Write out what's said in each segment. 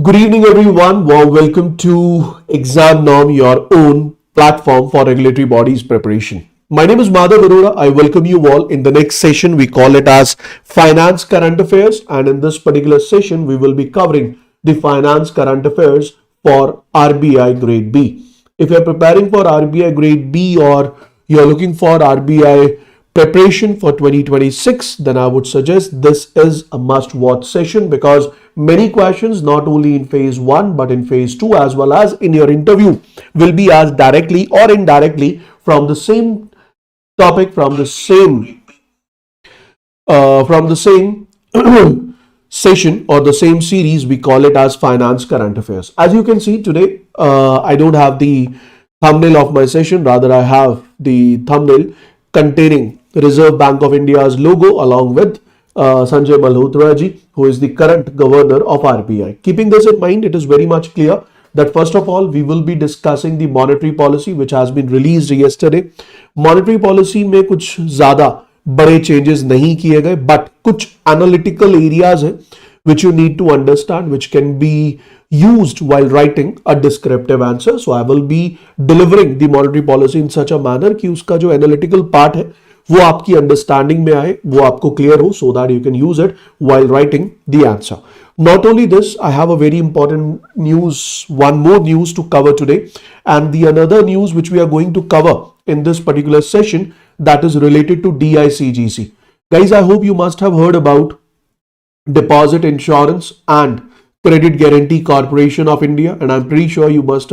Good evening, everyone. Warm welcome to exaMnorM, your own platform for regulatory bodies preparation. My name is Madhav. I welcome you all in the next session. We call it as Finance Current Affairs, and in this particular session, we will be covering the Finance Current Affairs for RBI Grade B. If you're preparing for RBI Grade B or you're looking for RBI preparation for 2026, then I would suggest this is a must-watch session because many questions, not only in phase 1 but in phase 2 as well as in your interview, will be asked directly or indirectly from the same topic, from the same session or the same series. We call it as Finance Current Affairs. As you can see today, I don't have the thumbnail of my session, rather I have the thumbnail containing Reserve Bank of India's logo along with Sanjay Malhotra ji, who is the current governor of RBI. Keeping this in mind, it is very much clear that first of all, we will be discussing the monetary policy which has been released yesterday. Monetary policy में कुछ ज़्यादा बड़े changes नहीं किए गए, but कुछ analytical areas हैं which you need to understand, which can be used while writing a descriptive answer. So I will be delivering the monetary policy in such a manner कि उसका जो analytical part है वो आपकी understanding में आए, वो आपको क्लियर हो, so that you can use it while writing the answer. Not only this, I have a very important news, one more news to cover today, and the another news which we are going to cover in this particular session, that is related to DICGC. Guys, I hope you must have heard about Deposit Insurance and Credit Guarantee Corporation of India, and I'm pretty sure you must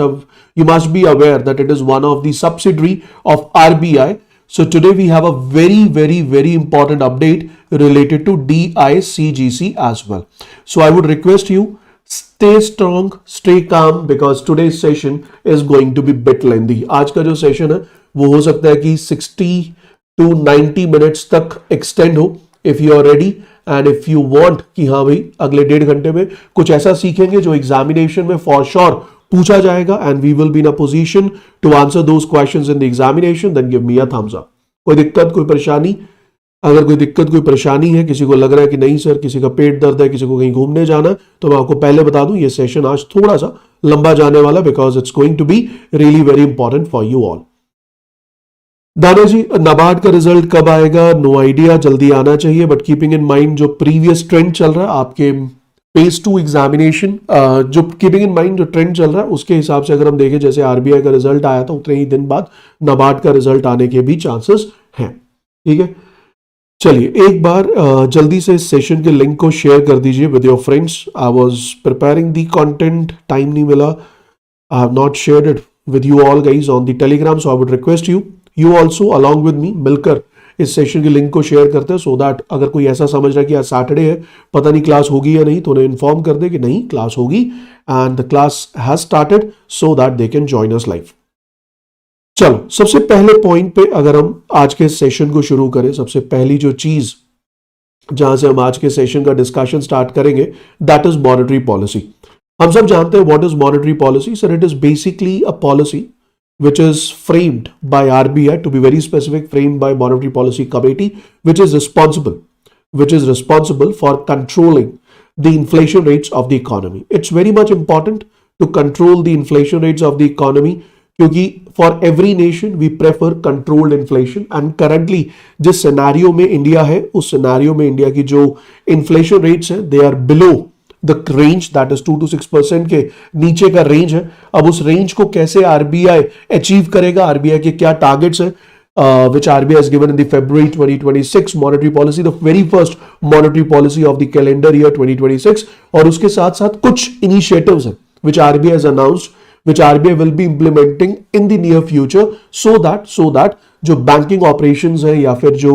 be aware that it is one of the subsidiary of RBI. So today we have a very important update related to DICGC as well. So I would request you, stay strong, stay calm, because today's session is going to be bit lengthy. आज का जो session है वो हो सकता है कि 60 to 90 minutes तक extend हो, if you are ready and if you want कि हाँ भाई अगले 1.5 घंटे में कुछ ऐसा सीखेंगे जो एग्जामिनेशन में for sure पूछा जाएगा, and we will be in a position to answer those questions in the examination. Then give me a thumbs up. कोई दिक्कत, कोई परेशानी? अगर कोई दिक्कत, कोई परेशानी है, किसी को लग रहा है कि नहीं सर, किसी का पेट दर्द है, किसी को कहीं घूमने जाना है, तो मैं आपको पहले बता दूं ये सेशन आज थोड़ा सा लंबा जाने वाला, because it's going to be really very important for you all. दादा जी, नाबार्ड का रिजल्ट कब आएगा? नो आइडिया, जल्दी आना चाहिए, बट कीपिंग इन माइंड जो प्रीवियस ट्रेंड चल रहा है आपके फेज 2 एग्जामिनेशन, जो कीपिंग इन माइंड जो ट्रेंड चल रहा है उसके हिसाब से अगर हम देखें, जैसे आरबीआई का रिजल्ट आया था उतने ही दिन बाद नाबार्ड का रिजल्ट आने के भी चांसेस हैं. ठीक है, चलिए एक बार जल्दी से इस सेशन के लिंक को शेयर कर दीजिए with your friends. I was preparing the content, time नहीं मिला. I have not shared it with you all guys on the Telegram, so I would request you also along with me मिलकर इस session के link को share करते हैं, so that अगर कोई ऐसा समझ रहा है कि आज सैटरडे है, पता नहीं क्लास होगी या नहीं, तो उन्हें इन्फॉर्म कर दे कि नहीं क्लास होगी and the class has started, so that they can join us live. चलो सबसे पहले पॉइंट पे अगर हम आज के सेशन को शुरू करें, सबसे पहली जो चीज जहां से हम आज के सेशन का डिस्कशन स्टार्ट करेंगे, दैट इज मॉनेटरी पॉलिसी. हम सब जानते हैं what is monetary policy. Sir, it is basically a policy which is framed by RBI, to be very specific, framed by Monetary Policy Committee, which is responsible for controlling the inflation rates of the economy. It's very much important to control the inflation rates of the economy, क्योंकि for every nation we prefer controlled inflation, and currently जिस scenario में India है, उस scenario में India की जो inflation rates हैं, they are below the range, that is 2 to 6% के नीचे का रेंज है. अब उस रेंज को कैसे आरबीआई अचीव करेगा, आरबीआई के क्या टारगेट्स हैं, which RBI has given in the February 2026 monetary policy, the very first monetary policy of the calendar year 2026. और उसके साथ साथ कुछ initiatives हैं which RBI has announced, which RBI will be implementing in the near future, so that जो banking operations है या फिर जो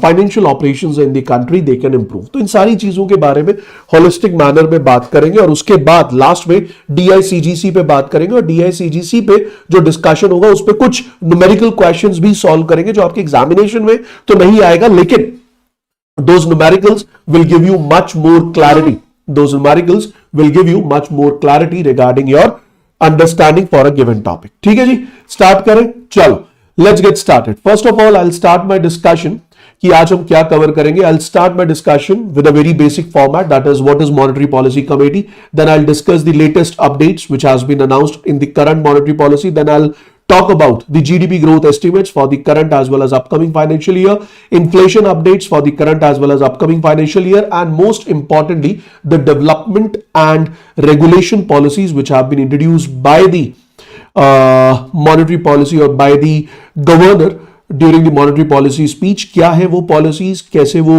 फाइनेंशियल ऑपरेशंस है in the country, they can improve. तो इन सारी चीजों के बारे में होलिस्टिक मैनर में बात करेंगे, और उसके बाद लास्ट में डीआईसीजीसी पे बात करेंगे, और डीआईसीजीसी पे जो डिस्कशन होगा उस पे कुछ न्यूमेरिकल क्वेश्चंस भी सॉल्व करेंगे जो आपके एग्जामिनेशन में तो नहीं आएगा, लेकिन those numericals will give you much more clarity. Those numericals will give you much more clarity regarding your understanding for a given topic. ठीक है जी, स्टार्ट करें. चलो, let's get started. First of all, I'll start my discussion कि आज हम क्या cover करेंगे. I'll start my discussion with a very basic format, that is what is Monetary Policy Committee. Then I'll discuss the latest updates which has been announced in the current monetary policy. Then I'll talk about the GDP growth estimates for the current as well as upcoming financial year, inflation updates for the current as well as upcoming financial year, and most importantly, the development and regulation policies which have been introduced by the monetary policy or by the governor during the monetary policy speech. क्या है वो policies, कैसे वो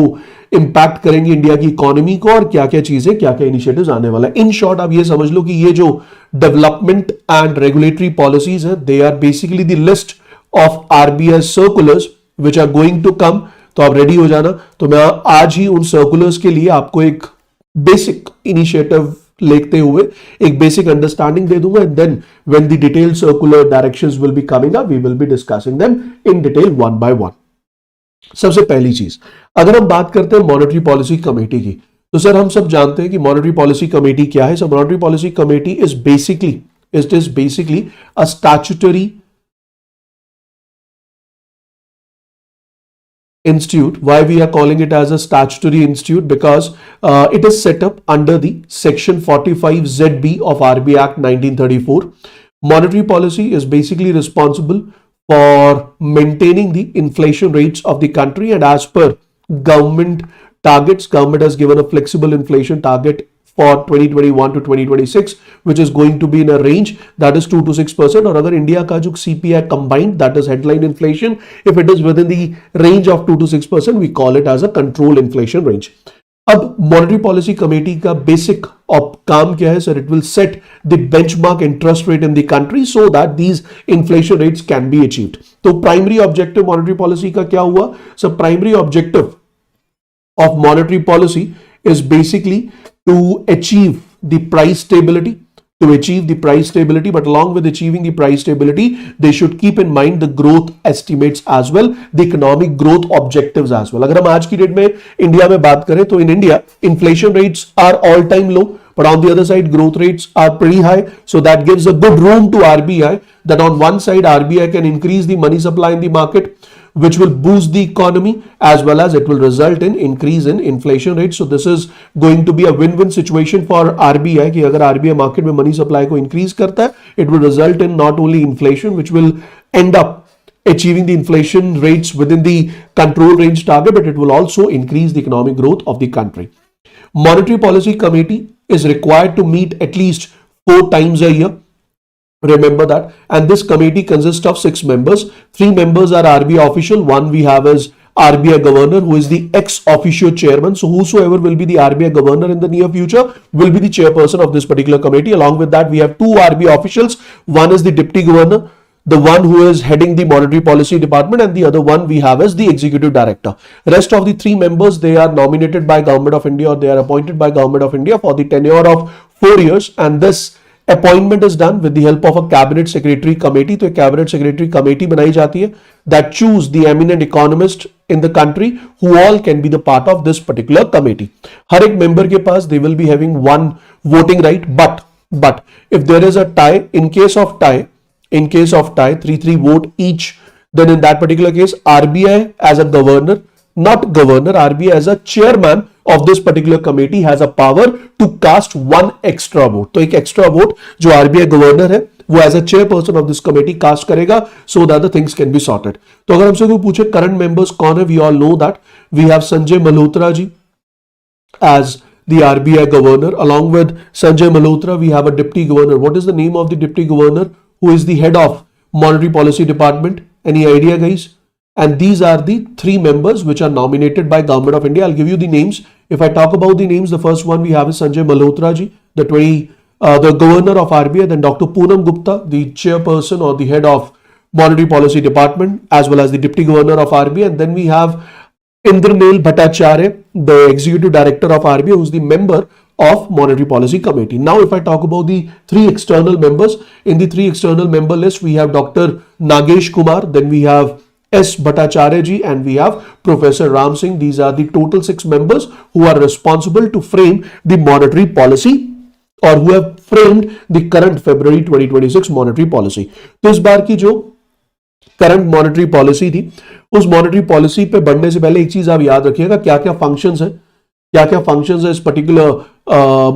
impact करेंगे India की economy को, और क्या क्या चीजें, क्या क्या इनिशिएटिव्स आने वाला है. इन शॉर्ट आप ये समझ लो कि ये जो डेवलपमेंट एंड रेगुलेटरी पॉलिसीज है, they are basically the list of RBI circulars which are going to come. तो आप रेडी हो जाना. तो मैं आज ही उन सर्कुलर्स के लिए आपको एक बेसिक इनिशिएटिव लेते हुए एक बेसिक अंडरस्टैंडिंग दे दूंगा, and then when the detailed circular directions will be coming up, we will be discussing them in detail one by one. सबसे पहली चीज, अगर हम बात करते हैं मॉनेटरी पॉलिसी कमेटी की, तो सर हम सब जानते हैं कि मॉनेटरी पॉलिसी कमेटी क्या है. So monetary policy committee is basically a statutory institute. Why we are calling it as a statutory institute? Because it is set up under the section 45 ZB of RBI Act 1934. Monetary policy is basically responsible for maintaining the inflation rates of the country, and as per government targets, government has given a flexible inflation target for 2021 to 2026 which is going to be in a range that is 2 to 6%. और अगर India का जो CPI combined, that is headline inflation, if it is within the range of 2 to 6%, we call it as a control inflation range. अब monetary policy committee का basic काम क्या है sir? It will set the benchmark interest rate in the country so that these inflation rates can be achieved. तो primary objective monetary policy का क्या हुआ sir? Primary objective of monetary policy is basically to achieve the price stability, but along with achieving the price stability, they should keep in mind the growth estimates as well, the economic growth objectives as well. अगर हम आज की date में India में बात करें तो in India inflation rates are all time low, but on the other side growth rates are pretty high, so that gives a good room to RBI that on one side RBI can increase the money supply in the market, which will boost the economy, as well as it will result in increase in inflation rate. So this is going to be a win-win situation for RBI कि अगर RBI market में money supply को increase करता है, it will result in not only inflation, which will end up achieving the inflation rates within the control range target, but it will also increase the economic growth of the country. Monetary Policy Committee is required to meet at least 4 times a year. Remember that. And this committee consists of 6 members. 3 members are RBI official. One we have is RBI governor, who is the ex officio chairman. So whosoever will be the RBI governor in the near future will be the chairperson of this particular committee. Along with that, we have 2 RBI officials. One is the deputy governor, the one who is heading the monetary policy department, and the other one we have as the executive director. Rest of the 3 members, they are nominated by Government of India, or they are appointed by Government of India for the tenure of 4 years. And this appointment is done with the help of a cabinet secretary committee. तो cabinet secretary committee बनाई जाती है that choose the eminent economists in the country who all can be the part of this particular committee. हर एक member के पास they will be having one voting right, but if there is a tie, in case of tie 3-3 vote each, then in that particular case RBI as a governor, not governor, RBI as a chairman of this particular committee has a power to cast one extra vote. तो एक extra vote जो RBI governor है वो as a chairperson of this committee cast करेगा so that the things can be sorted. तो अगर हमसे कोई पूछे current members कौन है, we all know that we have Sanjay Malhotra ji as the RBI governor. Along with Sanjay Malhotra, we have a deputy governor. What is the name of the deputy governor who is the head of monetary policy department? Any idea, guys? And these are the 3 members which are nominated by Government of India. I'll give you the names. If I talk about the names, the first one we have is Sanjay Malhotra ji, the governor of RBI. Then Dr. Poonam Gupta, the chairperson or the head of monetary policy department, as well as the deputy governor of RBI. And then we have Indranil Bhattacharya, the executive director of RBI, who's the member of monetary policy committee. Now if I talk about the 3 external members, in the 3 external member list we have Dr. Nagesh Kumar, then we have S. Bhattacharya ji, and we have Professor Ram Singh. These are the total 6 members who are responsible to frame the monetary policy, or who have framed the current February 2026 monetary policy. तो इस बार की जो current monetary policy थी। उस monetary policy पे बढ़ने से पहले एक चीज आप याद रखिएगा, क्या क्या फंक्शंस है, क्या क्या फंक्शंस है इस पर्टिकुलर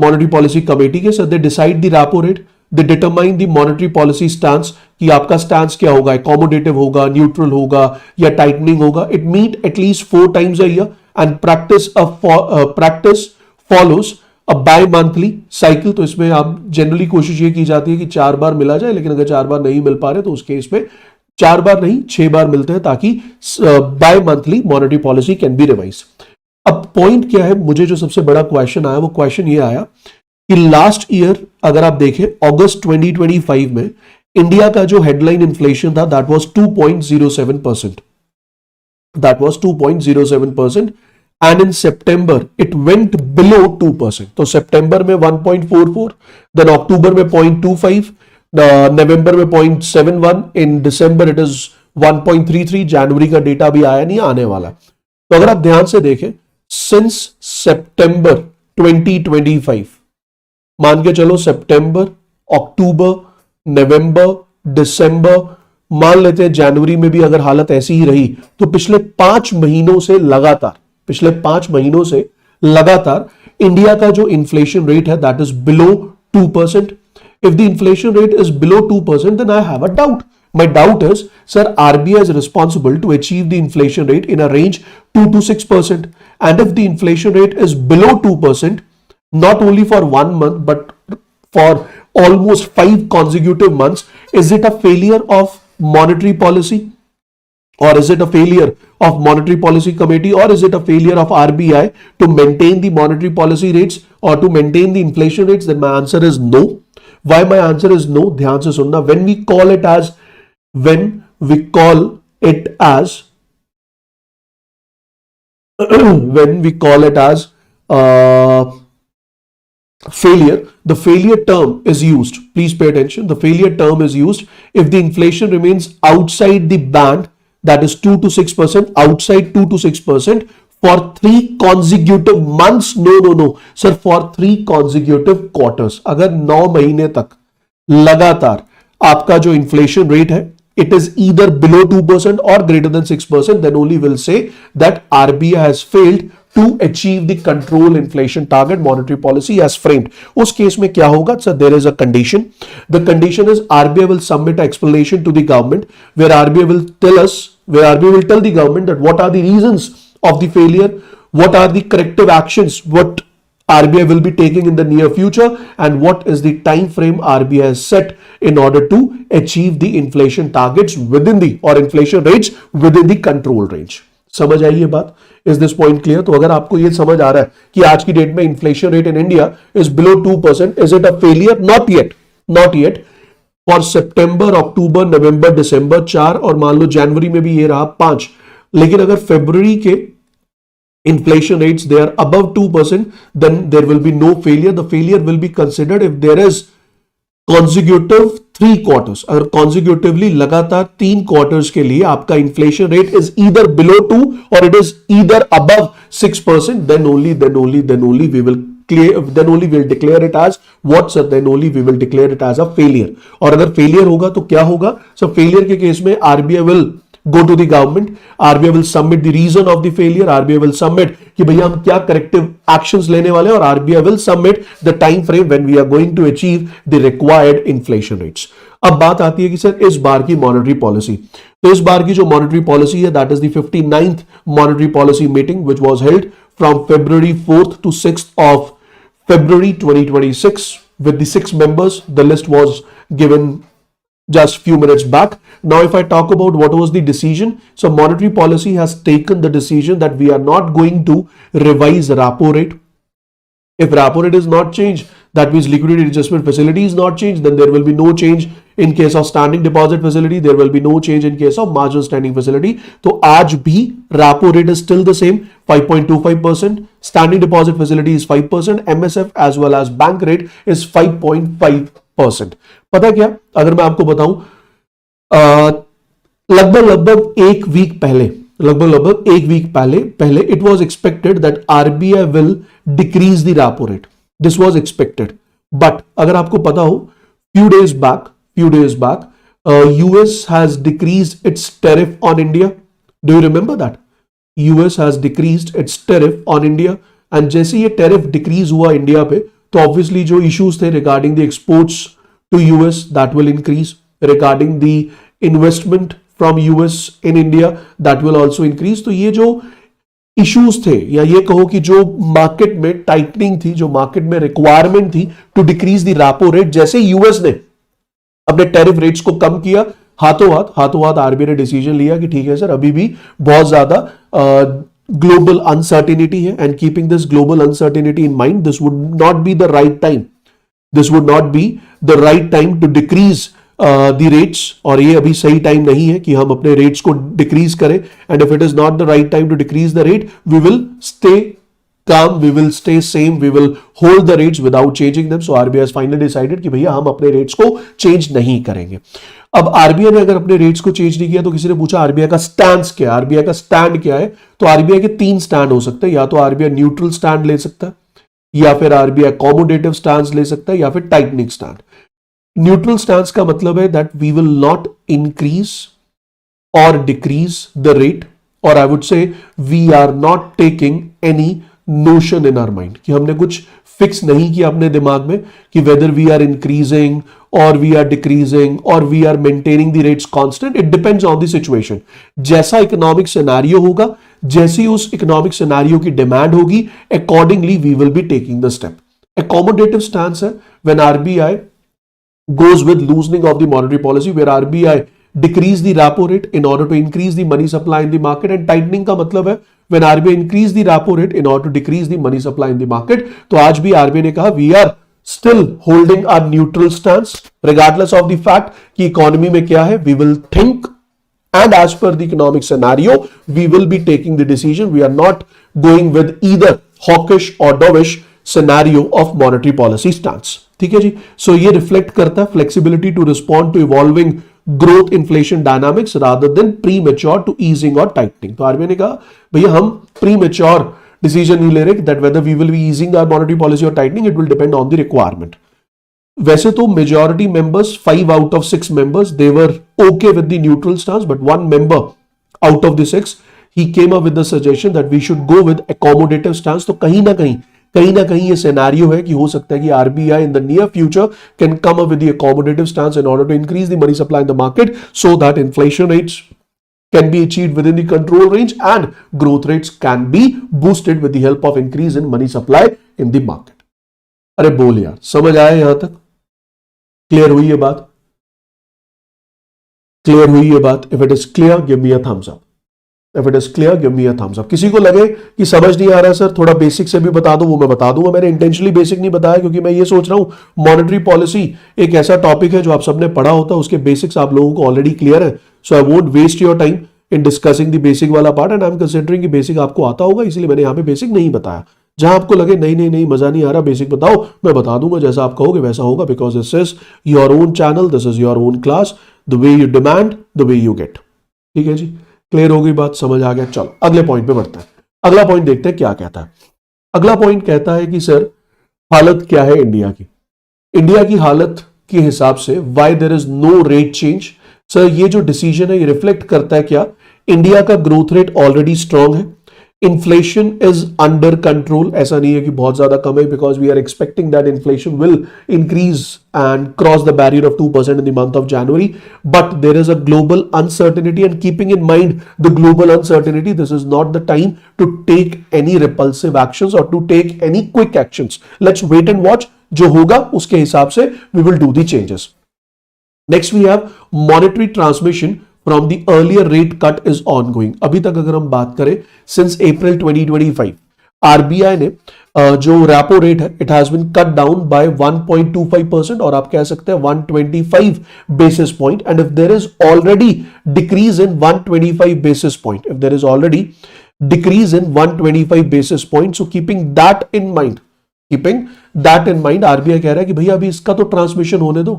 मॉनेटरी पॉलिसी कमेटी के। Sir they decide the repo rate, they determine the monetary policy stance, कि आपका स्टांस क्या होगा, अकोमोडेटिव होगा, न्यूट्रल होगा या टाइटनिंग होगा। It meet at least 4 times a year and practice follows a bimonthly cycle. तो इसमें आप जनरली कोशिश ये की जाती है कि 4 बार मिला जाए, लेकिन अगर 4 बार नहीं मिल पा रहे तो उस केस में 4 बार नहीं 6 बार मिलते हैं, ताकि bimonthly monetary policy can be revise. अब पॉइंट क्या है, मुझे जो सबसे बड़ा क्वेश्चन आया वो क्वेश्चन ये आया कि लास्ट ईयर अगर आप देखें अगस्त 2025 में इंडिया का जो हेडलाइन इन्फ्लेशन था that was 2.07%, that was 2.07%, and in September it went below 2%। तो सितंबर में 1.44, देन अक्टूबर में 0.25, नवंबर में 0.71, इन दिसंबर इट इज 1.33, जनवरी का डेटा भी आया नहीं, आने वाला। तो अगर आप ध्यान से देखें सिंस सितंबर 2025, मान के चलो सितंबर, अक्टूबर, नवंबर, दिसंबर, मान लेते हैं जनवरी में भी अगर हालत ऐसी ही रही, तो पिछले 5 महीनों से लगातार इंडिया का जो इन्फ्लेशन रेट है that is below 2%। If the inflation rate is below 2%, then I have a doubt. My doubt is, sir, RBI is responsible to achieve the inflation rate in a range 2 to 6%. And if the inflation rate is below 2%, not only for 1 month, but for almost 5 consecutive months, is it a failure of monetary policy? Or is it a failure of monetary policy committee? Or is it a failure of RBI to maintain the monetary policy rates or to maintain the inflation rates? Then my answer is no. Why my answer is no? ध्यान से सुनना. When we call it as failure, the failure term is used. Please pay attention. The failure term is used if the inflation remains outside the band, that is 2 to 6%, outside 2 to 6% for 3 consecutive months. No, sir, for 3 consecutive quarters. अगर 9 महीने तक लगातार आपका जो inflation rate है, it is either below 2% or greater than 6%, then only we'll say that RBI has failed to achieve the control inflation target monetary policy as framed. उस case में क्या होगा? So there is a condition. The condition is RBI will submit an explanation to the government where RBI will tell the government that what are the reasons of the failure, what are the corrective actions, what RBI will be taking in the near future, and what is the time frame RBI has set in order to achieve the inflation targets within the or inflation rates within the control range. समझ आई ये बात? Is this point clear? तो अगर आपको ये समझ आ रहा है कि आज की डेट में inflation rate in India is below 2%, is it a failure? Not yet. For September, October, November, December 4 और मान लो जनवरी में भी ये रहा 5, लेकिन अगर फरवरी के inflation rates they are above 2%, then there will be no failure. The failure will be considered if there is consecutive 3 quarters. अगर consecutively लगातार 3 quarters के लिए आपका inflation rate is either below 2 or it is either above 6%, then only we will declare it as what, sir? Then only we will declare it as a failure. और अगर failure होगा तो क्या होगा? So failure के case में RBI will go to the government, RBI will submit the reason of the failure, RBI will submit कि भैया हम क्या corrective actions लेने वाले हैं, और RBI will submit the time frame when we are going to achieve the required inflation rates. अब बात आती है कि सर इस बार की मॉनेटरी पॉलिसी, तो इस बार की जो मॉनेटरी पॉलिसी है that is the 59th monetary policy meeting which was held from February 4th to 6th of February 2026 with the 6 members. The list was given just few minutes back. Now if I talk about what was the decision, so monetary policy has taken the decision that we are not going to revise repo rate. If repo rate is not changed, that means liquidity adjustment facility is not changed, then there will be no change in case of standing deposit facility, there will be no change in case of marginal standing facility. तो आज भी repo rate is still the same 5.25%, standing deposit facility is 5%, MSF as well as bank rate is 5.5%. पता क्या, अगर मैं आपको बताऊं लगभग एक वीक पहले it was expected that RBI will decrease the repo rate. This was expected, but अगर आपको पता हो few days back US has decreased its tariff on India. Do you remember that? US has decreased its tariff on India. And जैसे ये tariff decrease हुआ India पे, तो obviously जो issues थे regarding the exports to US, that will increase. Regarding the investment from US in India, that will also increase. तो ये जो इश्यूज थे, या ये कहो कि जो मार्केट में टाइटनिंग थी, जो मार्केट में रिक्वायरमेंट थी to decrease the repo rate, जैसे यूएस ने अपने टैरिफ रेट्स को कम किया, हाथों हाथ आरबीआई ने डिसीजन लिया कि ठीक है सर, अभी भी बहुत ज्यादा ग्लोबल अनसर्टेनिटी है, and keeping this global uncertainty in mind, this would not be the right time, this would not be the right time to decrease the rates, और ये अभी सही टाइम नहीं है कि हम अपने रेट्स को डिक्रीज करें. And if it is not the right time to decrease the rate, we will stay calm, we will stay same, we will hold the rates without changing them. So RBI has finally decided कि भैया हम अपने rates को change नहीं करेंगे. अब RBI ने अगर अपने रेट्स को चेंज नहीं किया, तो किसी ने पूछा आरबीआई का स्टैंड क्या है, आरबीआई का स्टैंड क्या है? तो आरबीआई के 3 स्टैंड हो सकते हैं. या तो आरबीआई न्यूट्रल स्टैंड ले सकता है, या फिर आरबीआई अकोमोडेटिव स्टैंड ले सकता है, या फिर टाइटनिंग स्टैंड. न्यूट्रल स्टैंड का मतलब है that we will not increase और डिक्रीज द रेट, और I would say we are not taking any notion in our mind, कि हमने कुछ फिक्स नहीं किया अपने दिमाग में कि वेदर वी आर इंक्रीजिंग और वी आर डिक्रीजिंग और we are maintaining the rates constant. It depends on the situation. जैसा इकोनॉमिक सिनेरियो होगा, जैसी उस इकोनॉमिक सिनेरियो की डिमांड होगी, accordingly we will be taking the step. Accommodative stance है when RBI goes with loosening of the monetary policy, where RBI decrease the repo rate in order to increase the money supply in the market, and tightening का मतलब है when RBI increase the repo rate in order to decrease the money supply in the market. तो आज भी RBI ने कहा we are still holding our neutral stance regardless of the fact कि economy में क्या है. We will think and as per the economic scenario we will be taking the decision. We are not going with either hawkish or dovish scenario of monetary policy stance. ठीक है जी. सो ये reflect करता है flexibility to respond to evolving growth inflation dynamics rather than premature to easing और tightening. तो RBI ने कहा भैया हम प्री मेच्योर डिसीजन नहीं ले रहे that whether we will be easing our monetary policy और tightening, it will depend on the requirement. वैसे तो majority members 5 out of 6 members they were okay with the neutral stance, but one member out of the 6 he came up with the suggestion that we should go with accommodative stance. तो कहीं ना कहीं ये scenario है कि हो सकता है कि RBI in the near future can come up with the accommodative stance in order to increase the money supply in the market, so that inflation rates can be achieved within the control range and growth rates can be boosted with the help of increase in money supply in the market. अरे बोल यार, समझ आया यहां तक? Clear हुई ये बात? क्लियर हुई ये बात? If it is clear, give me a thumbs up. If it is clear, give me a thumbs up. किसी को लगे कि समझ नहीं आ रहा सर, थोड़ा बेसिक से भी बता दो, वो मैं बता दूंगा. मैंने इंटेंशनली बेसिक नहीं बताया क्योंकि मैं ये सोच रहा हूं मॉनेटरी पॉलिसी एक ऐसा टॉपिक है जो आप सबने पढ़ा होता है, उसके बेसिक्स आप लोगों को ऑलरेडी क्लियर है. So I won't waste your time in discussing the basic वाला part, and I am considering कि बेसिक आपको आता होगा, इसलिए मैंने यहां पे बेसिक नहीं बताया. जहां आपको लगे नहीं मजा नहीं आ रहा, बेसिक बताओ, मैं बता दूंगा, जैसा आप कहोगे वैसा होगा, because this is your own channel, this is your own class, the way you demand the way you get. ठीक है जी, क्लियर हो गई बात, समझ आ गया. चलो अगले पॉइंट पे बढ़ते हैं. अगला पॉइंट देखते हैं क्या कहता है. अगला पॉइंट कहता है कि सर हालत क्या है इंडिया की. इंडिया की हालत के हिसाब से why there is no rate change. Sir ये जो डिसीजन है ये रिफ्लेक्ट करता है क्या, इंडिया का ग्रोथ रेट ऑलरेडी स्ट्रांग है, इन्फ्लेशन इज अंडर कंट्रोल, ऐसा नहीं है कि बहुत ज्यादा कम है, because we are expecting that inflation will increase and cross the barrier of 2% in the month of January, but there is a global uncertainty, and keeping in mind the global uncertainty, this is not the time to take any repulsive actions or to take any quick actions. Let's wait and watch. जो होगा उसके हिसाब से we will do the changes. Next we have monetary transmission from the earlier rate cut is ongoing. अभी तक अगर हम बात करें since April 2025 आरबीआई ने जो रेपो रेट है it has been cut down by 1.25%, और आप कह सकते हैं 125 basis point. And if there is already decrease in 125 basis point, if there is already decrease in 125 basis point, so keeping that in mind RBI कह रहा है कि भैया अभी इसका तो ट्रांसमिशन होने दो.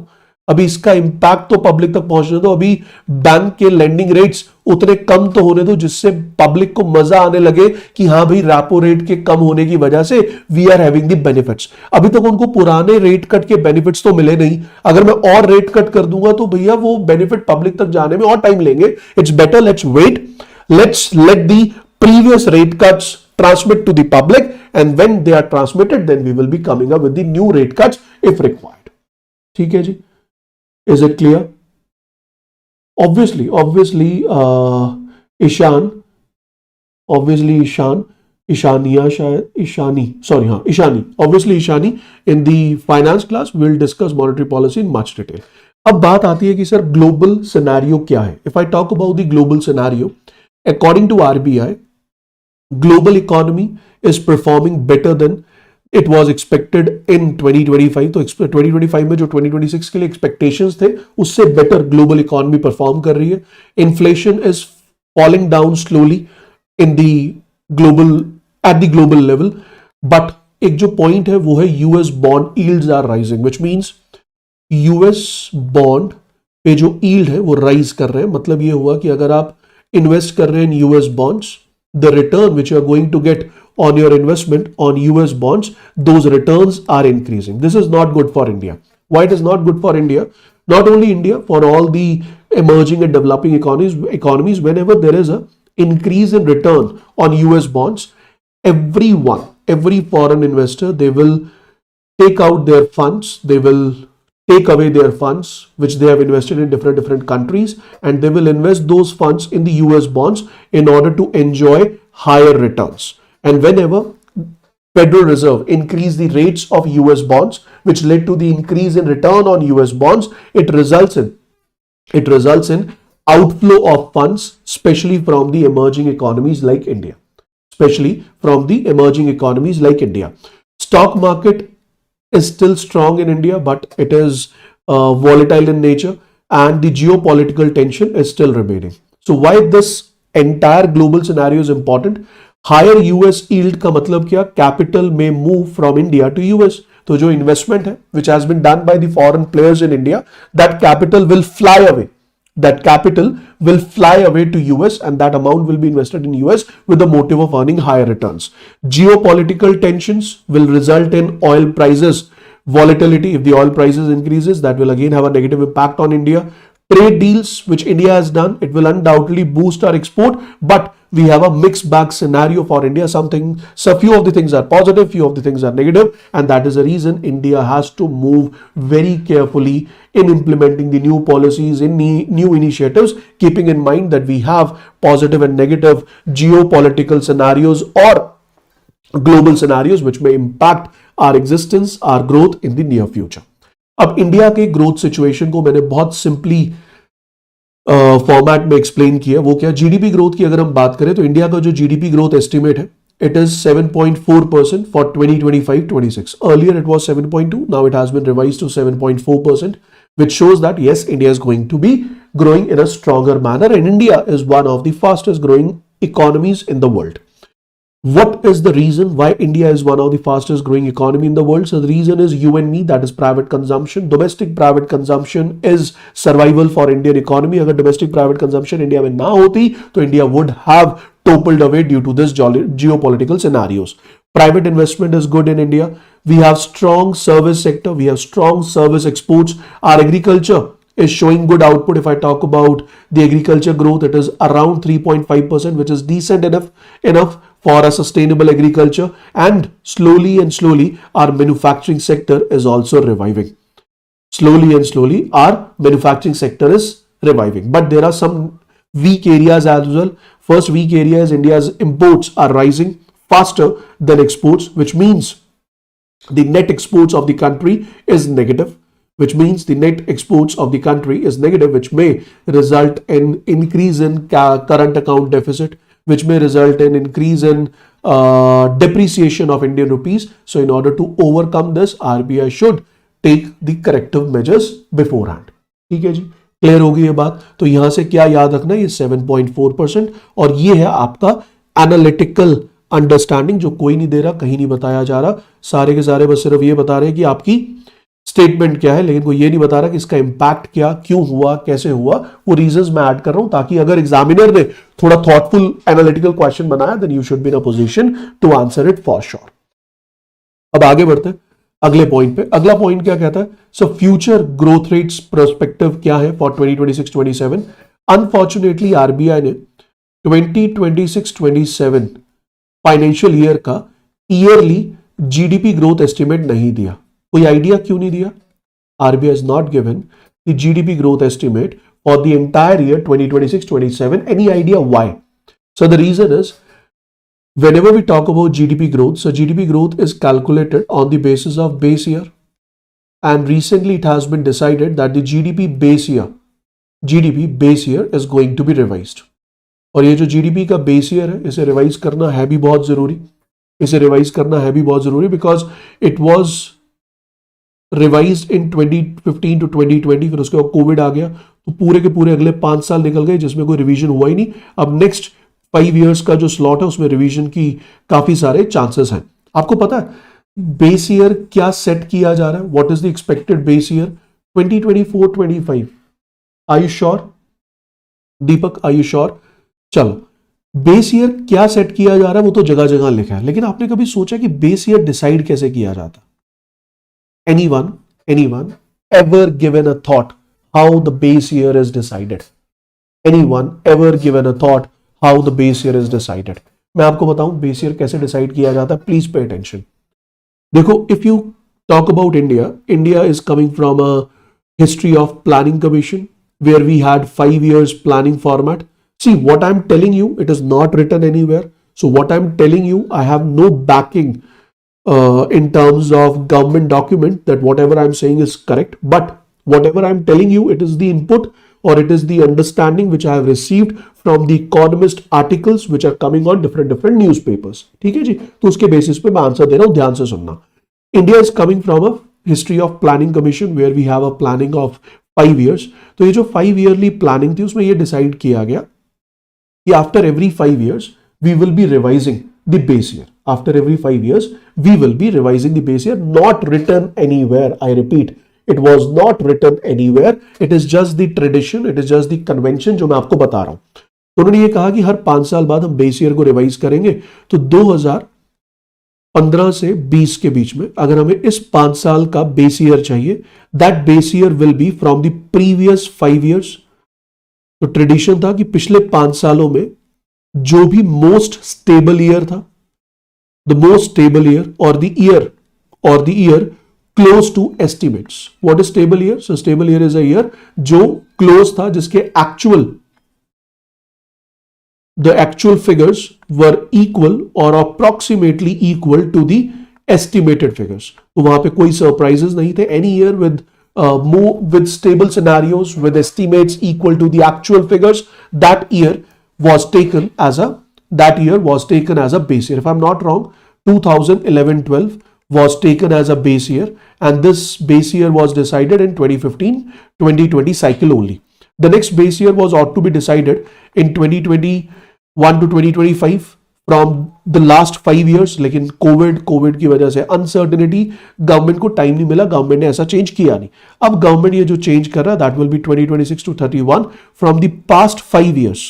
अभी इसका इंपैक्ट तो पब्लिक तक पहुंचने दो, अभी बैंक के लेंडिंग रेट्स उतने कम तो होने दो जिससे पब्लिक को मजा आने लगे कि हाँ भाई रेपो रेट के कम होने की वजह से we are having the benefits. अभी तक उनको पुराने रेट कट के बेनिफिट्स तो मिले नहीं, अगर मैं और रेट कट कर दूंगा तो भैया वो बेनिफिट पब्लिक तक जाने में और टाइम लेंगे। It's better let's wait, let's let the previous rate cuts transmit to the public, and when they are transmitted then we will be coming up with the new rate cuts if required. ठीक है जी, is it clear? Obviously Ishani in the finance class will discuss monetary policy in much detail. अब बात आती है कि sir global scenario क्या है। If I talk about the global scenario, according to RBI, global economy is performing better than it was expected in 2025. तो 2025 में जो 2026 के लिए expectations थे उससे better global economy perform कर रही है। Inflation is falling down slowly in the at the global level, but एक जो point है वो है US bond yields are rising, which means US bond पे जो yield है वो rise कर रहे हैं। मतलब ये हुआ कि अगर आप invest कर रहे हैं in US bonds, the return which you are going to get on your investment on US bonds, those returns are increasing. This is not good for India. Why it is not good for India? Not only India, for all the emerging and developing economies, whenever there is a increase in return on US bonds, every foreign investor, they will take out their funds, they will take away their funds which they have invested in different countries, and they will invest those funds in the US bonds in order to enjoy higher returns. And whenever Federal Reserve increased the rates of US bonds, which led to the increase in return on US bonds, it results in outflow of funds, especially from the emerging economies like India. Stock market is still strong in India, but it is volatile in nature, and the geopolitical tension is still remaining. So why this entire global scenario is important? Higher US yield का मतलब क्या? Capital may move from India to US. तो जो investment है which has been done by the foreign players in India, that capital will fly away. That capital will fly away to US, and that amount will be invested in US with the motive of earning higher returns. Geopolitical tensions will result in oil prices volatility. If the oil prices increases, that will again have a negative impact on India. Trade deals which India has done, it will undoubtedly boost our export, but we have a mixed bag scenario for India. So few of the things are positive, few of the things are negative, and that is the reason India has to move very carefully in implementing the new policies, in new initiatives, keeping in mind that we have positive and negative geopolitical scenarios or global scenarios which may impact our existence, our growth in the near future. अब India के growth situation को मैंने बहुत simply format में explain किया। वो क्या? GDP growth की अगर हम बात करें तो इंडिया का जो जीडीपी ग्रोथ एस्टिमेट है, it is 7.4% for 2025-26. Earlier it was 7.2, now it has been revised to 7.4%, which shows that yes, India is going to be growing in a stronger manner, and India is one of the fastest growing economies in the world. What is the reason why India is one of the fastest growing economy in the world? So the reason is you and me, that is private consumption. Domestic private consumption is survival for Indian economy. अगर domestic private consumption India में ना होती तो India would have toppled away due to this geopolitical scenarios. Private investment is good in India. We have strong service sector. We have strong service exports. Our agriculture is showing good output. If I talk about the agriculture growth, it is around 3.5%, which is decent enough for a sustainable agriculture, and slowly our manufacturing sector is also reviving. Slowly our manufacturing sector is reviving, but there are some weak areas as well. First weak area is India's imports are rising faster than exports, which means the net exports of the country is negative. Which may result in increase in current account deficit, which may result in increase in depreciation of Indian rupees. So in order to overcome this, RBI should take the corrective measures beforehand. ठीक है जी, clear होगी ये बात? तो यहां से क्या याद रखना है? ये 7.4%, और ये है आपका एनालिटिकल अंडरस्टैंडिंग, जो कोई नहीं दे रहा, कहीं नहीं बताया जा रहा, सारे के सारे बस सिर्फ ये बता रहे हैं कि आपकी स्टेटमेंट क्या है, लेकिन कोई ये नहीं बता रहा कि इसका इंपैक्ट क्या, क्यों हुआ, कैसे हुआ। वो रीजंस मैं ऐड कर रहा हूं ताकि अगर एग्जामिनर ने थोड़ा थॉटफुल एनालिटिकल क्वेश्चन बनाया then you should be in a position to answer it for sure. अब आगे बढ़ते हैं अगले पॉइंट पे। अगला पॉइंट क्या कहता है? So future growth rates perspective क्या है फॉर 2026-27? अनफॉर्चुनेटली आरबीआई ने 2026-27 फाइनेंशियल ईयर का ईयरली जीडीपी ग्रोथ एस्टिमेट नहीं दिया। कोई आइडिया क्यों नहीं दिया? RBI has not given the GDP growth estimate for the entire year 2026-27. Any idea why? So the reason is, whenever we talk about GDP growth, so GDP growth is calculated on the basis of base year, and recently it has been decided that the GDP base year is going to be revised. और ये जो GDP का base year है, इसे revise करना है भी बहुत जरूरी, because it was revised in 2015 to 2020, फिर उसके बाद कोविड आ गया, तो पूरे के पूरे अगले 5 साल निकल गए जिसमें कोई रिवीजन हुआ ही नहीं। अब नेक्स्ट 5 इयर्स का जो स्लॉट है उसमें रिवीजन की काफी सारे चांसेस हैं। आपको पता है बेस ईयर क्या सेट किया जा रहा है? What is the expected base year 2024-25? Are you sure Deepak? Are you sure? चलो, बेस ईयर क्या सेट किया जा रहा है वो तो जगह जगह लिखा है, लेकिन आपने कभी सोचा कि बेस ईयर डिसाइड कैसे किया जाता? Anyone ever given a thought how the base year is decided? Anyone ever given a thought how the base year is decided? मैं आपको बताऊं बेस ईयर कैसे डिसाइड किया जाता है। Please pay attention. देखो, if you talk about India is coming from a history of planning commission where we had 5 years planning format. See, what I'm telling you, it is not written anywhere. So what I'm telling you, I have no backing in terms of government document that whatever I'm saying is correct. But whatever I'm telling you, it is the input or it is the understanding which I have received from the economist articles which are coming on different newspapers. ठीक है जी? तो उसके basis पे मैं answer दे रहा हूं, ध्यान से सुनना। India is coming from a history of planning commission where we have a planning of 5 years. तो ये जो 5 yearly planning थी उसमें ये डिसाइड किया गया after every 5 years we will be revising the base year. After every 5 years we will be revising the base year. Not written anywhere, I repeat, it was not written anywhere. It is just the tradition, it is just the convention जो मैं आपको बता रहा हूं। तो उन्होंने ये कहा कि हर 5 साल बाद हम बेस ईयर को रिवाइज करेंगे। तो 2015 से 20 के बीच में अगर हमें इस 5 साल का बेस ईयर चाहिए, that base year will be from the previous 5 years। तो ट्रेडिशन था कि पिछले 5 सालों में जो भी मोस्ट स्टेबल ईयर था, द मोस्ट स्टेबल ईयर और the year close to estimates. What is stable year? So stable year is a year जो क्लोज था, जिसके the actual figures were equal और approximately equal to the estimated figures. तो वहां पे कोई surprises नहीं थे। Any year with stable scenarios with estimates equal to the actual figures, that year was taken as a base year. If I'm not wrong, 2011-12 was taken as a base year, and this base year was decided in 2015-2020 cycle only. The next base year was ought to be decided in 2021 to 2025 from the last 5 years, लेकिन Covid की वजह से uncertainty, government को time नहीं मिला, government ने ऐसा change किया नहीं। अब गवर्नमेंट ये जो चेंज कर रहा है that will be 2026 to 31 from the past 5 years.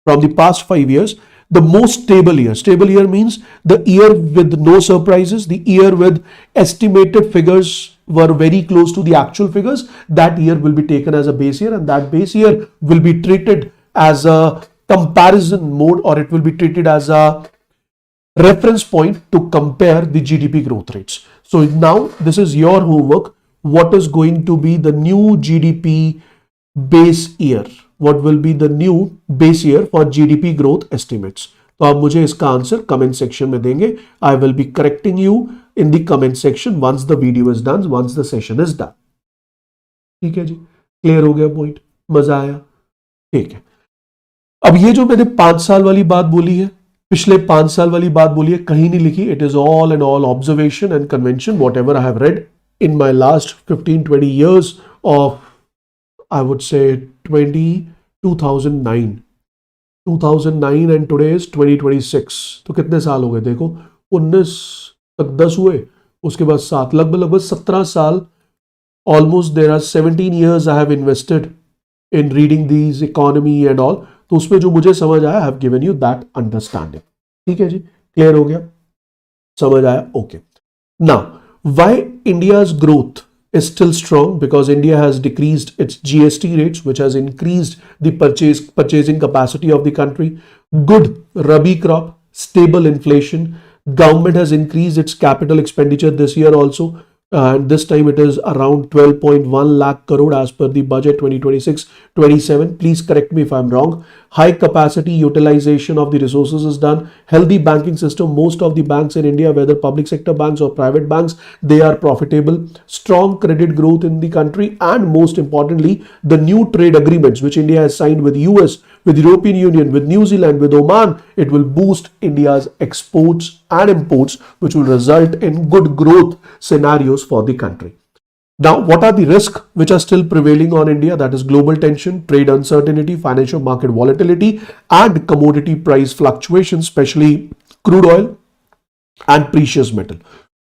From the past 5 years, the most stable year. Stable year means the year with no surprises, the year with estimated figures were very close to the actual figures. That year will be taken as a base year, and that base year will be treated as a comparison mode, or it will be treated as a reference point to compare the GDP growth rates. So now this is your homework. What is going to be the new GDP base year? What will be the new base year for GDP growth estimates? तो आप मुझे इसका answer comment section में देंगे। I will be correcting you in the comment section once the video is done, once the session is done. ठीक है जी, clear हो गया पॉइंट? मजा आया? ठीक है। अब ये जो मैंने 5 साल वाली बात बोली है, पिछले 5 साल वाली बात बोली है, कहीं नहीं लिखी। It is all and all observation and convention, what ever I have read in my last 15-20 years of, I would से 2009 एंड टुडे इज 2026। तो कितने साल हो गए? देखो, 19 तक 10 हुए, उसके बाद 7, लगभग 17 साल almost there are 17 years I have invested in reading these economy and all, तो उसमें जो मुझे समझ आया, I have given you that understanding. ठीक है जी, क्लियर हो गया, समझ आया, okay. Now why India's growth is still strong? Because India has decreased its GST rates, which has increased the purchasing capacity of the country. Good Rabi crop, stable inflation. Government has increased its capital expenditure this year also, and this time it is around 12.1 lakh crore as per the budget 2026-27. Please correct me if I'm wrong. High capacity utilization of the resources is done. Healthy banking system. Most of the banks in India, whether public sector banks or private banks, they are profitable. Strong credit growth in the country, and most importantly, the new trade agreements which India has signed with US, with European Union, with New Zealand, with Oman, it will boost India's exports and imports, which will result in good growth scenarios for the country. Now, what are the risks which are still prevailing on India? That is global tension, trade uncertainty, financial market volatility, and commodity price fluctuations, especially crude oil and precious metal.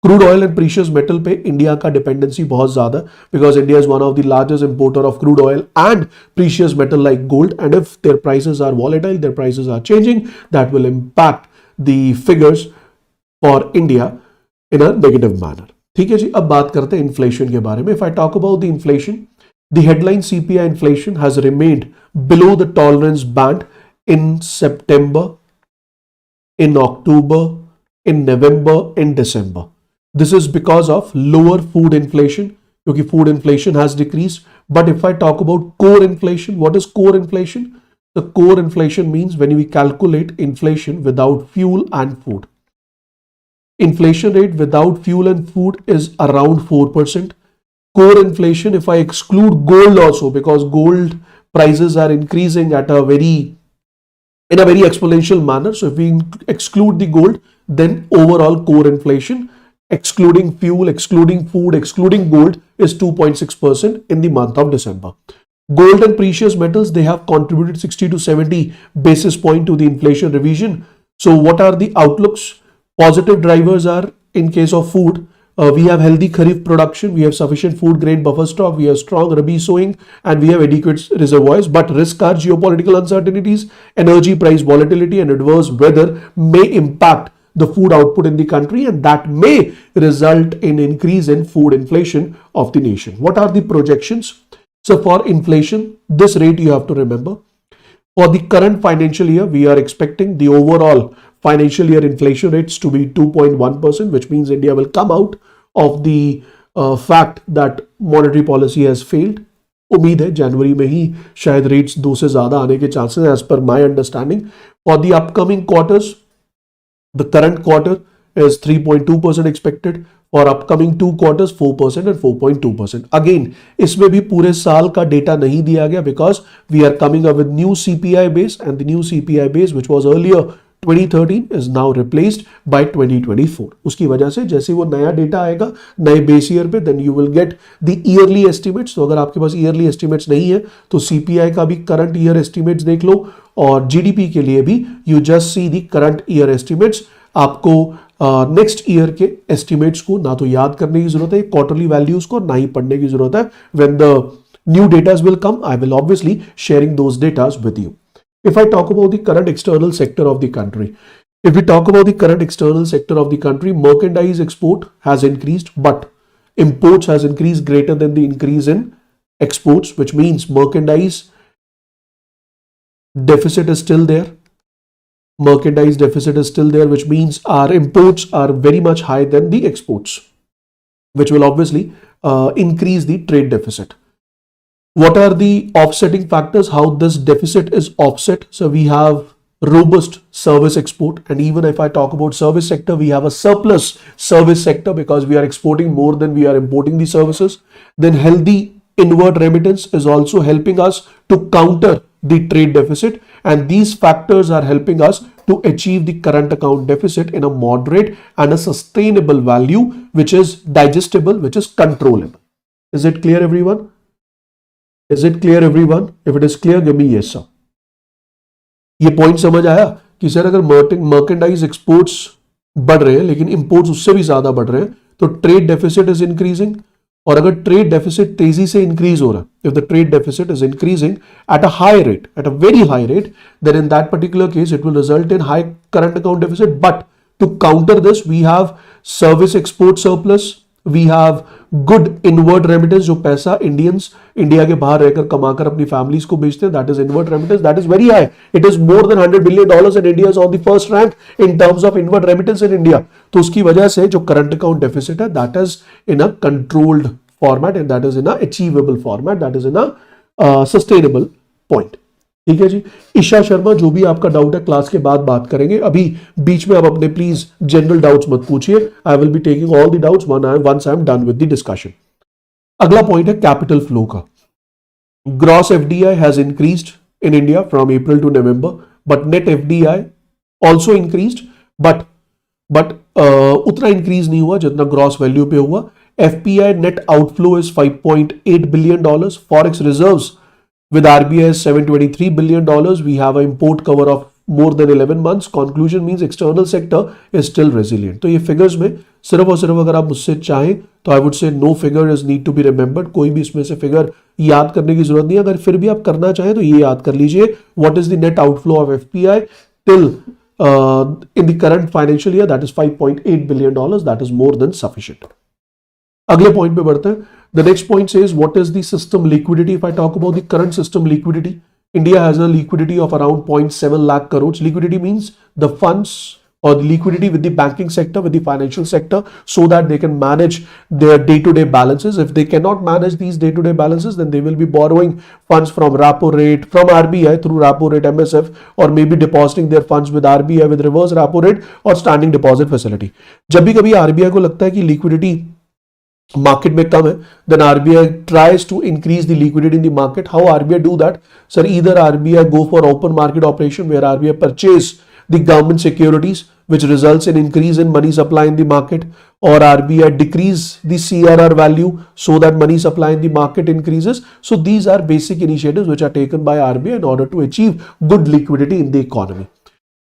Crude oil and precious metal पे India का dependency बहुत ज्यादा, because India is one of the largest importer of crude oil and precious metal like gold, and if their prices are volatile, their prices are changing, that will impact the figures for India in a negative manner. ठीक है जी, अब बात करते हैं inflation के बारे में. If I talk about the inflation, the headline CPI inflation has remained below the tolerance band in September, in October, in November, in December. This is because of lower food inflation, क्योंकि food inflation has decreased. But if I talk about core inflation, what is core inflation? The core inflation means when we calculate inflation without fuel and food. Inflation rate without fuel and food is around 4%. Core inflation, if I exclude gold also, because gold prices are increasing at a very exponential manner. So if we exclude the gold, then overall core inflation, excluding fuel, excluding food, excluding gold, is 2.6% in the month of December. Gold and precious metals, they have contributed 60 to 70 basis point to the inflation revision. So what are the outlooks? Positive drivers are, in case of food, we have healthy kharif production, we have sufficient food grain buffer stock, we have strong rabi sowing, and we have adequate reservoirs. But risk are geopolitical uncertainties, energy price volatility, and adverse weather may impact the food output in the country, and that may result in increase in food inflation of the nation. What are the projections? So for inflation, this rate you have to remember. For the current financial year, we are expecting the overall financial year inflation rates to be 2.1%, which means India will come out of the fact that monetary policy has failed. उम्मीद है जनवरी में ही शायद rates 2 से ज्यादा आने के chances हैं, as per my understanding. For the upcoming quarters, the current quarter is 3.2% expected. For upcoming 2 quarters, 4% and 4.2%. Again, इसमें भी पूरे साल का डेटा नहीं दिया गया, because we are coming up with new CPI base, and the new CPI base, which was earlier 2013, is now replaced by 2024. उसकी वजह से जैसे वो नया डेटा आएगा नए बेस ईयर पे, then you will get the yearly estimates. तो अगर आपके पास yearly estimates नहीं है, तो CPI का भी current year estimates देख लो, और GDP के लिए भी you just see the current year estimates. आपको नेक्स्ट ईयर के एस्टिमेट्स को ना तो याद करने की जरूरत है, क्वार्टरली वैल्यूज को ना ही पढ़ने की जरूरत है. When the new datas will come, I will obviously sharing those datas with you. If I talk about the current external sector of the country, if we talk about the current external sector of the country, merchandise export has increased, but imports has increased greater than the increase in exports, which means merchandise deficit is still there. Merchandise deficit is still there, which means our imports are very much higher than the exports, which will obviously increase the trade deficit. What are the offsetting factors? How this deficit is offset? So we have robust service export, and even if I talk about service sector, we have a surplus service sector because we are exporting more than we are importing the services. Then healthy inward remittance is also helping us to counter the trade deficit, and these factors are helping us to achieve the current account deficit in a moderate and a sustainable value, which is digestible, which is controllable. Is it clear, everyone? Is it clear, everyone? If it is clear, give me yes, sir. ये point समझ आया कि sir अगर merchandise exports बढ़ रहे हैं लेकिन imports उससे भी ज्यादा बढ़ रहे हैं, तो ट्रेड डेफिसिट इज इंक्रीजिंग, और अगर ट्रेड डेफिसिट तेजी से इंक्रीज हो रहा है, if the trade deficit is increasing at a high rate, at a very high rate, then in that particular case it will result in high current account deficit. But to counter this, we have service export surplus, we have good inward remittance, जो पैसा Indians India के बाहर रहकर कमाकर अपनी families को भेजते हैं, that is inward remittance, that is very high. It is more than $100 billion and India is on the first rank in terms of inward remittance in India. तो उसकी वजह से जो करंट अकाउंट डेफिसिट है, that is in a controlled format and that is in a achievable format, that is in a sustainable point. ठीक है जी. ईशा शर्मा, जो भी आपका डाउट है क्लास के बाद बात करेंगे. अभी बीच में आप अपने प्लीज जनरल डाउट्स मत पूछिए. I will be taking all the doubts once I am done with the discussion. अगला पॉइंट है कैपिटल फ्लो का. Gross FDI has increased in India from April to November, but net FDI also increased, but उतना increase नहीं हुआ जितना gross value पे हुआ. FPI net outflow is $5.8 billion. Forex reserves with RBI is $723 billion. We have an import cover of more than 11 months. Conclusion means external sector is still resilient. तो ये figures में सिर्फ और सिर्फ अगर आप मुझसे चाहें तो I would say no figure is need to be remembered. कोई भी इसमें से figure याद करने की जरूरत नहीं है. अगर फिर भी आप करना चाहें तो ये याद कर लीजिए. What is the net outflow of FPI till in the current financial year? That is $5.8 billion. That is more than sufficient. अगले पॉइंट पे बढ़ते हैं. The next point says what is the system liquidity. If I talk about the current system liquidity, India has a liquidity of around 0.7 lakh crores. Liquidity means the funds or the liquidity with the banking sector, with the financial sector, so that they can manage their day-to-day balances. If they cannot manage these day-to-day balances, then they will be borrowing funds from repo rate, from RBI through repo rate MSF, or maybe depositing their funds with RBI with reverse repo rate or standing deposit facility. जब भी कभी RBI को लगता है कि liquidity market में कम है, then RBI tries to increase the liquidity in the market. How RBI do that? Sir, either RBI go for open market operation where RBI purchase the government securities, which results in increase in money supply in the market, or RBI decrease the CRR value so that money supply in the market increases. So these are basic initiatives which are taken by RBI in order to achieve good liquidity in the economy.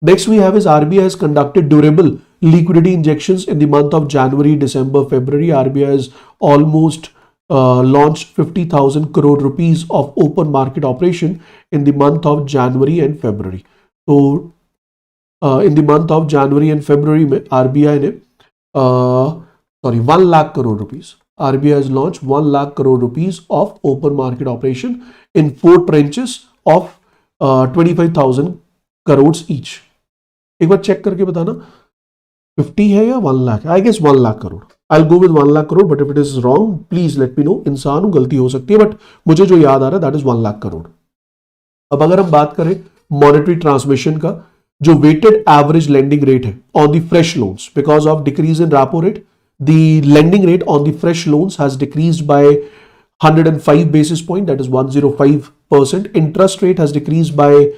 Next we have is RBI has conducted durable liquidity injections in the month of January, December, February. RBI has almost launched 50,000 crore rupees of open market operation in the month of January and February. So in the month of January and February में RBI ने 1 lakh crore rupees. RBI has launched 1 lakh crore rupees of open market operation in 4 tranches of 25,000 crores each. एक बार check करके बताना 50 है या 1 lakh. I guess 1 lakh crore. I will go with 1 lakh crore, but if it is wrong please let me know. इंसान हूं, गलती हो सकती है, बट मुझे जो याद आ रहा है दैट इज 1 lakh crore. अब अगर हम बात करें मॉनेटरी ट्रांसमिशन का, जो वेटेड एवरेज लेंडिंग रेट है on the fresh loans because of decrease in repo rate, the lending rate on the fresh loans has decreased bye 105 basis point, that is 105%. Interest rate has decreased by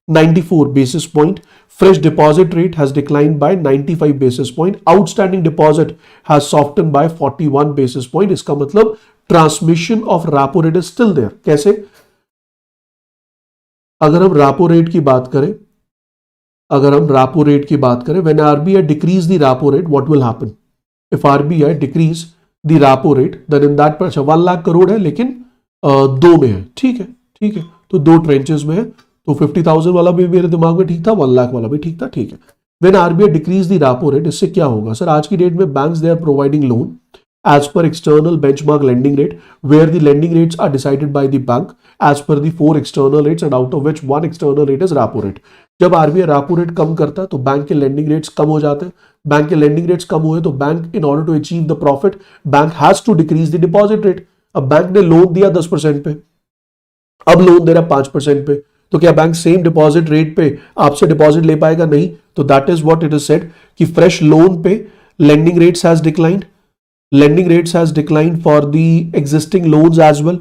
94 basis point. Fresh deposit rate has declined by 95 basis point. Outstanding deposit has softened by 41 basis point. इसका मतलब transmission of repo rate is still there. कैसे? अगर हम repo rate की बात करें, when RBI decrease the repo rate, what will happen? If RBI decrease the repo rate, then in that पर 1 लाख करोड़ है लेकिन दो में है. ठीक है, तो 2 ट्रेंचेस में है. तो 50,000 वाला भी मेरे दिमाग में ठीक था, 1 लाख वाला भी ठीक था. ठीक है. When RBI decrease the repo rate, इससे क्या होगा सर? आज की डेट में banks they are providing loan as per external benchmark lending rate, where the lending rates are decided by the bank as per the 4 external rates, and out of which 1 external rate is repo rate. जब RBI repo rate कम करता है तो bank के lending rates कम हो जाते हैं. Bank के lending rates कम हुए तो bank in order to achieve the profit, bank has to decrease the deposit rate. अब बैंक ने लोन दिया 10% पे, अब लोन दे रहा है 5% पे, तो क्या बैंक सेम डिपॉजिट रेट पे आपसे डिपॉजिट ले पाएगा? नहीं. तो that is what it is said कि फ्रेश लोन पे lending rates has declined. lending rates has declined for the existing loans as well.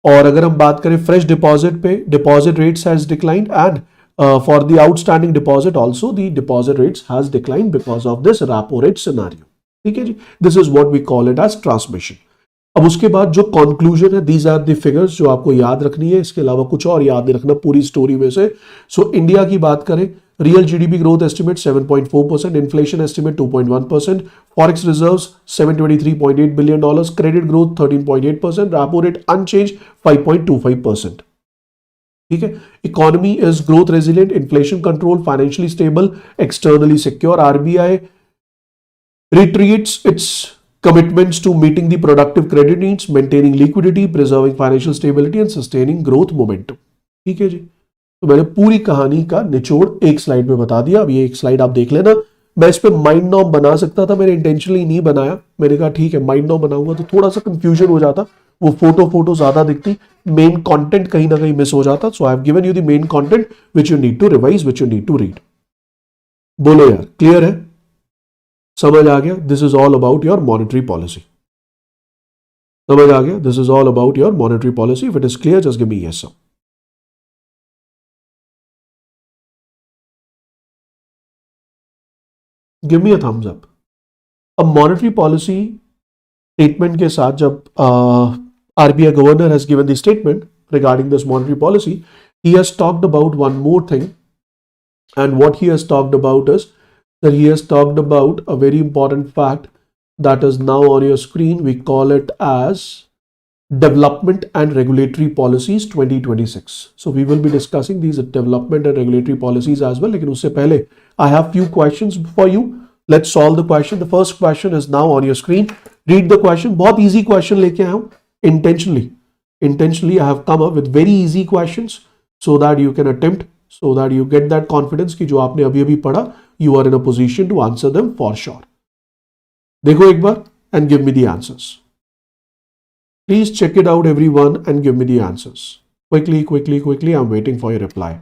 और अगर हम बात करें फ्रेश डिपॉजिट पे, deposit rates has declined, and for the outstanding deposit also the deposit rates has declined because of this repo rate scenario. ठीक है जी. This is what we call it as transmission. अब उसके बाद जो conclusion है, these are the figures जो आपको याद रखनी है, इसके अलावा कुछ और याद नहीं रखना पूरी स्टोरी में से। सो इंडिया की बात करें, real GDP growth estimate 7.4%, inflation estimate 2.1%, forex reserves $723.8 billion, credit growth 13.8%, repo rate unchanged 5.25%। ठीक है, economy is growth resilient, inflation control, financially stable, externally secure. RBI reiterates its commitments to meeting the productive credit needs, maintaining liquidity, preserving financial stability and sustaining growth momentum। ठीक है जी, तो मैंने पूरी कहानी का निचोड़ एक स्लाइड में बता दिया। अब ये एक स्लाइड आप देख लेना। मैं इस पे माइंड नॉर्म बना सकता था, मैंने इंटेंशनली नहीं बनाया। मैंने कहा ठीक है, माइंड नॉर्म बनाऊंगा तो थोड़ा सा कंफ्यूजन हो जाता, वो फोटो ज्यादा दिखती, मेन कंटेंट कहीं ना कहीं मिस हो जाता। So I have given you the main content which you need to revise, which you need to read. बोलो यार, क्लियर है? समझ आ गया? This is all about your monetary policy. समझ आ गया? This is all about your monetary policy. If it is clear, just give me yes sir. Give me a thumbs up. अब मॉनेटरी पॉलिसी स्टेटमेंट के साथ जब RBI governor has given the statement regarding this monetary policy, he has talked about one more thing, and what he has talked about is that he has talked about a very important fact that is now on your screen. We call it as Development and Regulatory Policies 2026. So we will be discussing these development and regulatory policies as well. लेकिन उससे पहले I have few questions for you. Let's solve the question. The first question is now on your screen. Read the question. बहुत easy question लेके आया हूँ intentionally I have come up with very easy questions so that you can attempt, so that you get that confidence कि जो आपने अभी अभी पढ़ा, you are in a position to answer them for sure. देखो एक बार and give me the answers. Please check it out everyone and give me the answers. Quickly, I'm waiting for your reply.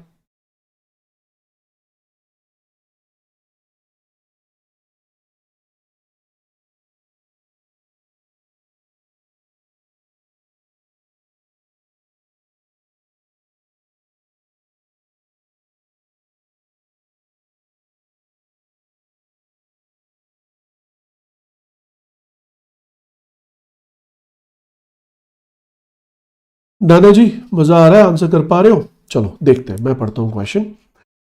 नाना जी, मजा आ रहा है? Answer कर पा रहे हो? चलो देखते हैं, मैं पढ़ता हूं question.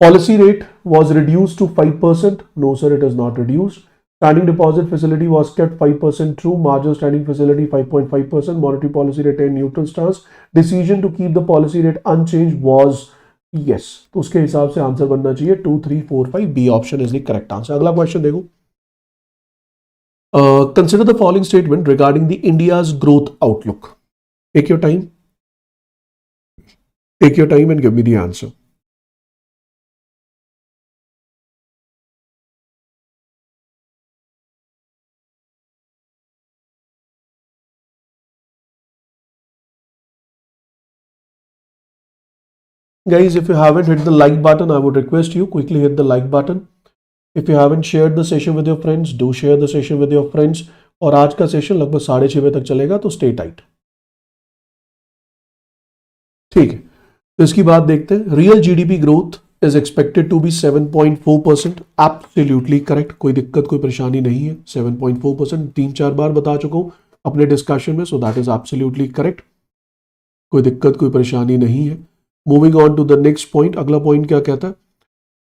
Policy rate was reduced to 5%. No sir, it is not reduced. Standing deposit facility was kept 5% true. Marginal standing facility 5.5%. Monetary policy retained neutral stance. Decision to keep the policy rate unchanged was yes. तो उसके हिसाब से answer बनना चाहिए 2, 3, 4, 5. B option is the correct answer. अगला question देखो। Consider the following statement regarding the India's growth outlook. Take your time. Take your time and give me the answer. Guys, if you haven't hit the like button, I would request you quickly hit the like button. If you haven't shared the session with your friends, do share the session with your friends. और आज का session लगभग 6:30 बजे तक चलेगा, तो stay tight. ठीक है, तो इसकी बात देखते हैं। Real GDP growth is expected to be 7.4%। Absolutely correct, कोई दिक्कत कोई परेशानी नहीं है। 7.4% 3-4 बार बता चुका हूं अपने डिस्कशन में, so that is absolutely correct, कोई दिक्कत कोई परेशानी नहीं है। Moving on to the next point. अगला पॉइंट क्या कहता है?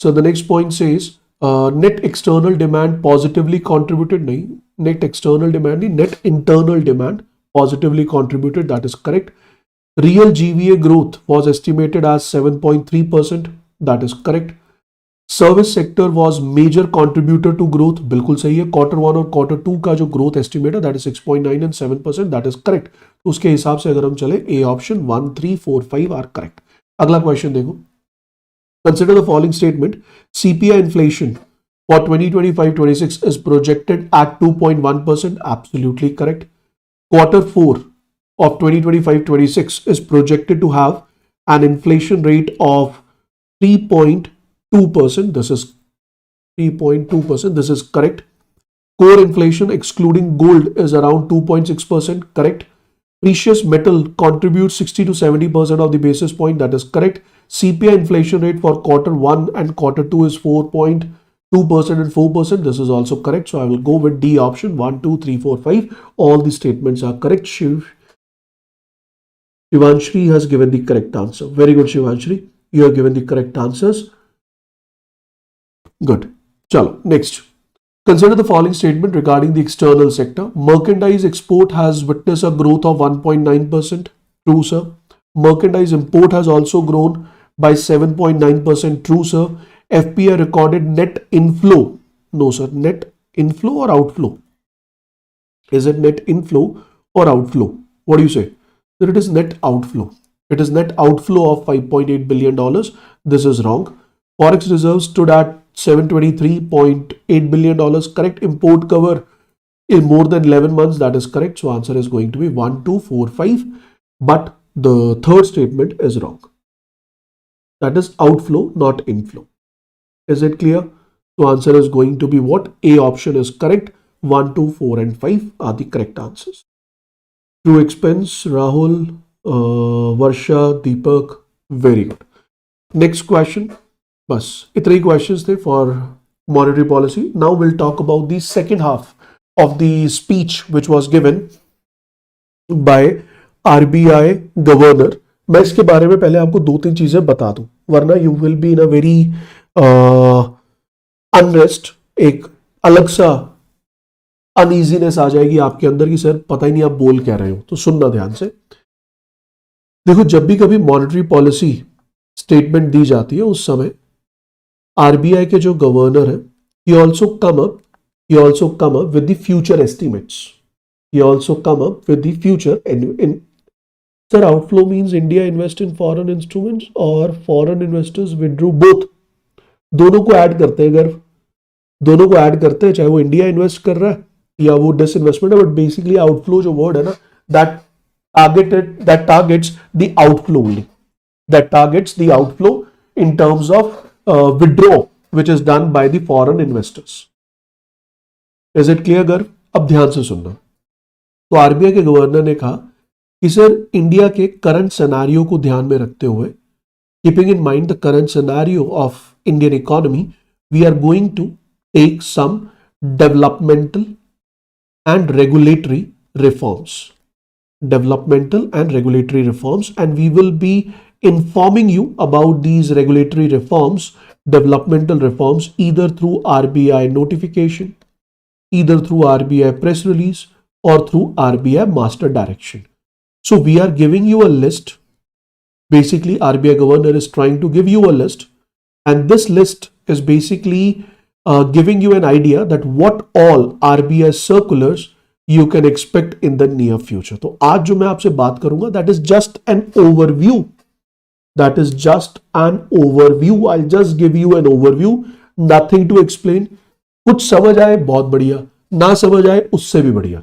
So the next point says net external demand positively contributed, नहीं, नेट एक्सटर्नल डिमांड नहीं, net internal demand positively contributed, that is correct. Real GVA growth was estimated as 7.3%. That is correct. Service sector was major contributor to growth. बिल्कुल सही है। Q1 और Q2 का जो growth estimate है that is 6.9 and 7%. That is correct. उसके हिसाब से अगर हम चले, A option 1, 3, 4, 5 are correct. अगला क्वेश्चन देखो। Consider the following statement. CPI inflation for 2025-26 is projected at 2.1%. Absolutely correct. Q4 of 2025-26 is projected to have an inflation rate of 3.2%. This is 3.2%. This is correct. Core inflation excluding gold is around 2.6%. Correct. Precious metal contributes 60 to 70% of the basis point. That is correct. CPI inflation rate for Q1 and Q2 is 2% and 4%. This is also correct. So I will go with D option. 1, 2, 3, 4, 5. All the statements are correct. Shivanshri has given the correct answer. Very good, Shivanshri. You have given the correct answers. Good. Chalo, next. Consider the following statement regarding the external sector. Merchandise export has witnessed a growth of 1.9%. True, sir. Merchandise import has also grown by 7.9%. True, sir. FPI recorded net inflow. No, sir. Net inflow or outflow? Is it net inflow or outflow? What do you say? Sir, it is net outflow. It is net outflow of $5.8 billion. This is wrong. Forex reserves stood at $723.8 billion. Correct. Import cover in more than 11 months. That is correct. So answer is going to be 1, 2, 4, 5. But the third statement is wrong. That is outflow, not inflow. Is it clear? So answer is going to be what? A option is correct. 1, 2, 4 and 5 are the correct answers. True expense, Rahul, Varsha, Deepak. Very good. Next question. Bas, 3 questions there for monetary policy. Now we'll talk about the second half of the speech which was given by RBI governor. मैं इसके बारे में पहले आपको 2-3 चीजें बता दूं, वरना you will be in a very unrest, एक अलग सा अनईजीनेस आ जाएगी आपके अंदर कि सर पता ही नहीं आप बोल क्या रहे हो. तो सुनना ध्यान से. देखो, जब भी कभी मॉनेटरी पॉलिसी स्टेटमेंट दी जाती है उस समय आरबीआई के जो गवर्नर है, he also come up with the future estimates. He also come up with the future. Sir, outflow means India invest in foreign instruments or foreign investors withdrew, both. दोनों को add करते हैं. अगर दोनों को ऐड करते हैं, चाहे वो इंडिया इन्वेस्ट कर रहा है या वो डिसइन्वेस्टमेंट है, बट बेसिकली आउटफ्लो जो वर्ड है ना, that targets the outflow only. That targets the outflow in terms of withdrawal which is done by the foreign investors. Is it clear, गर्व? अब ध्यान से सुनना. तो आरबीआई के गवर्नर ने कहा कि सर इंडिया के करंट सिनेरियो को ध्यान में रखते हुए, keeping in mind the current scenario of Indian economy, we are going to take some developmental and regulatory reforms. Developmental and regulatory reforms, and we will be informing you about these regulatory reforms, developmental reforms, either through RBI notification, either through RBI press release, or through RBI master direction. So we are giving you a list. Basically, RBI governor is trying to give you a list, and this list is basically giving you an idea that what all RBI circulars you can expect in the near future. तो आज जो मैं आपसे बात करूंगा, that is just an overview. That is just an overview. I'll just give you an overview. Nothing to explain. कुछ समझ आए बहुत बढ़िया, ना समझ आए उससे भी बढ़िया.